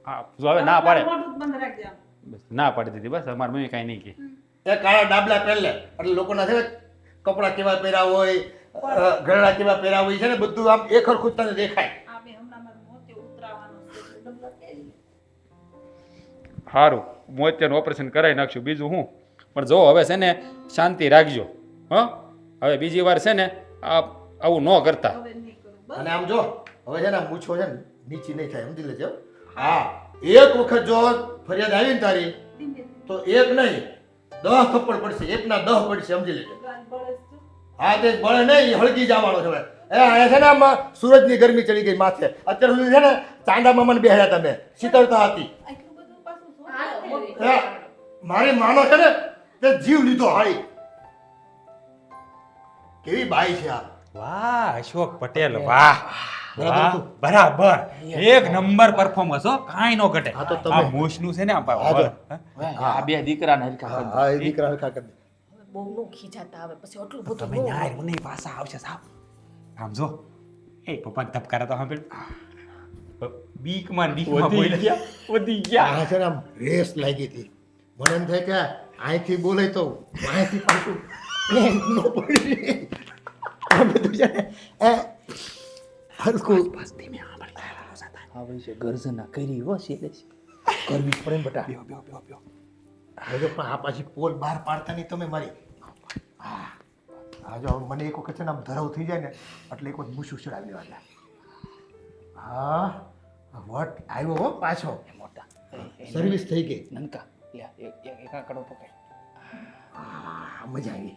હા, જો હવે ના પાડે. મોઢું જ બંધ રાખજે આમ. બસ ના પાડી દીધી. બસ અમારી મમ્મી કાંઈ નહીં કે. એ કાળા ડાબલા પહેરલે એટલે લોકોના છે ને કપડાં કેવા પહેર્યા હોય, ઘરેણા કેવા પહેર્યા હોય છે ને બધું આમ એક હરખું તને દેખાય. આ બે હમણાં મારું મોતે ઉતરાવાનું છે એટલે ડબલા પહેરી લે. સારું, મોતિયાનું ઓપરેશન કરાવી નાખશું, બીજું હું. પણ જો હવે છે ને શાંતિ રાખજો. હા, હવે બીજી વાર છે ને આવું ન કરતા. હવે નહીં કરું બસ. અને આમ જો હવે છે ને આ મૂછો છે ને નીચી નહીં થાય, સમજી લેજો. હા, એક વખત જો ફરિયાદ આવી ને તારી ધીમે તો એક નહીં 10 થપ્પડ પડશે, એકના 10 પડશે, સમજી લેજો. ગાલ બળે છે. હા, તે બળે નહીં, એ હળગી જવાનો છે હવે. અહીંયા છે ને આમાં સૂરજની ગરમી ચડી ગઈ માથે. અત્યાર સુધી છે ને ચાંદા મામાને બેહ્યા તમે, શીતળતા હતી. આટલું બધું પાછું શું હાલો, થાય? મારી માનો છે ને તે જીવ લીધો હાળી. કેવી બાઈ છે આ. વાહ અશોક પટેલ, વાહ વાહ, બરાબર એક નંબર પરફોર્મન્સ હો, કાંઈ નો ઘટે. હા, તો તમે- આ મૂછનું છે ને આ હા, આ બે દીકરાને હરખા કરી દો. હા, એ દીકરા હરખા કરી દે. હવે બહુ નો ખીજાતા આવે પછી આટલું બધું તમે ન ન્યાય મને પાછા આવશે સાહેબ. આમ જો એ પપ્પા ધબકારા તો સાંભળ. બીકમાં વધી બોલ્યા, વધી ગયા. આ છે ને આમ રેસ લાગી હતી. મને એમ થાય કે અહીંથી બોલે તો અહીંથી પાછું ન પડી આ બધું છે ને એ હરખું હવે છે ગર્જના કરી હો શૈલેષ કરવી જ પડે ને બેટા હવે પણ આ પાછી પોલ બહાર પાડતા નહીં તમે મારી હા જો હવે મને એક વખત છે ને આમ ધરાવ થઈ જાય ને એટલે એક વખત મૂછું ચડાવી દેવા હા વટ આવ્યો હો પાછો મોટા સર્વિસ થઈ ગઈ નનકા લે એક આંકડો પકડ મજા આવી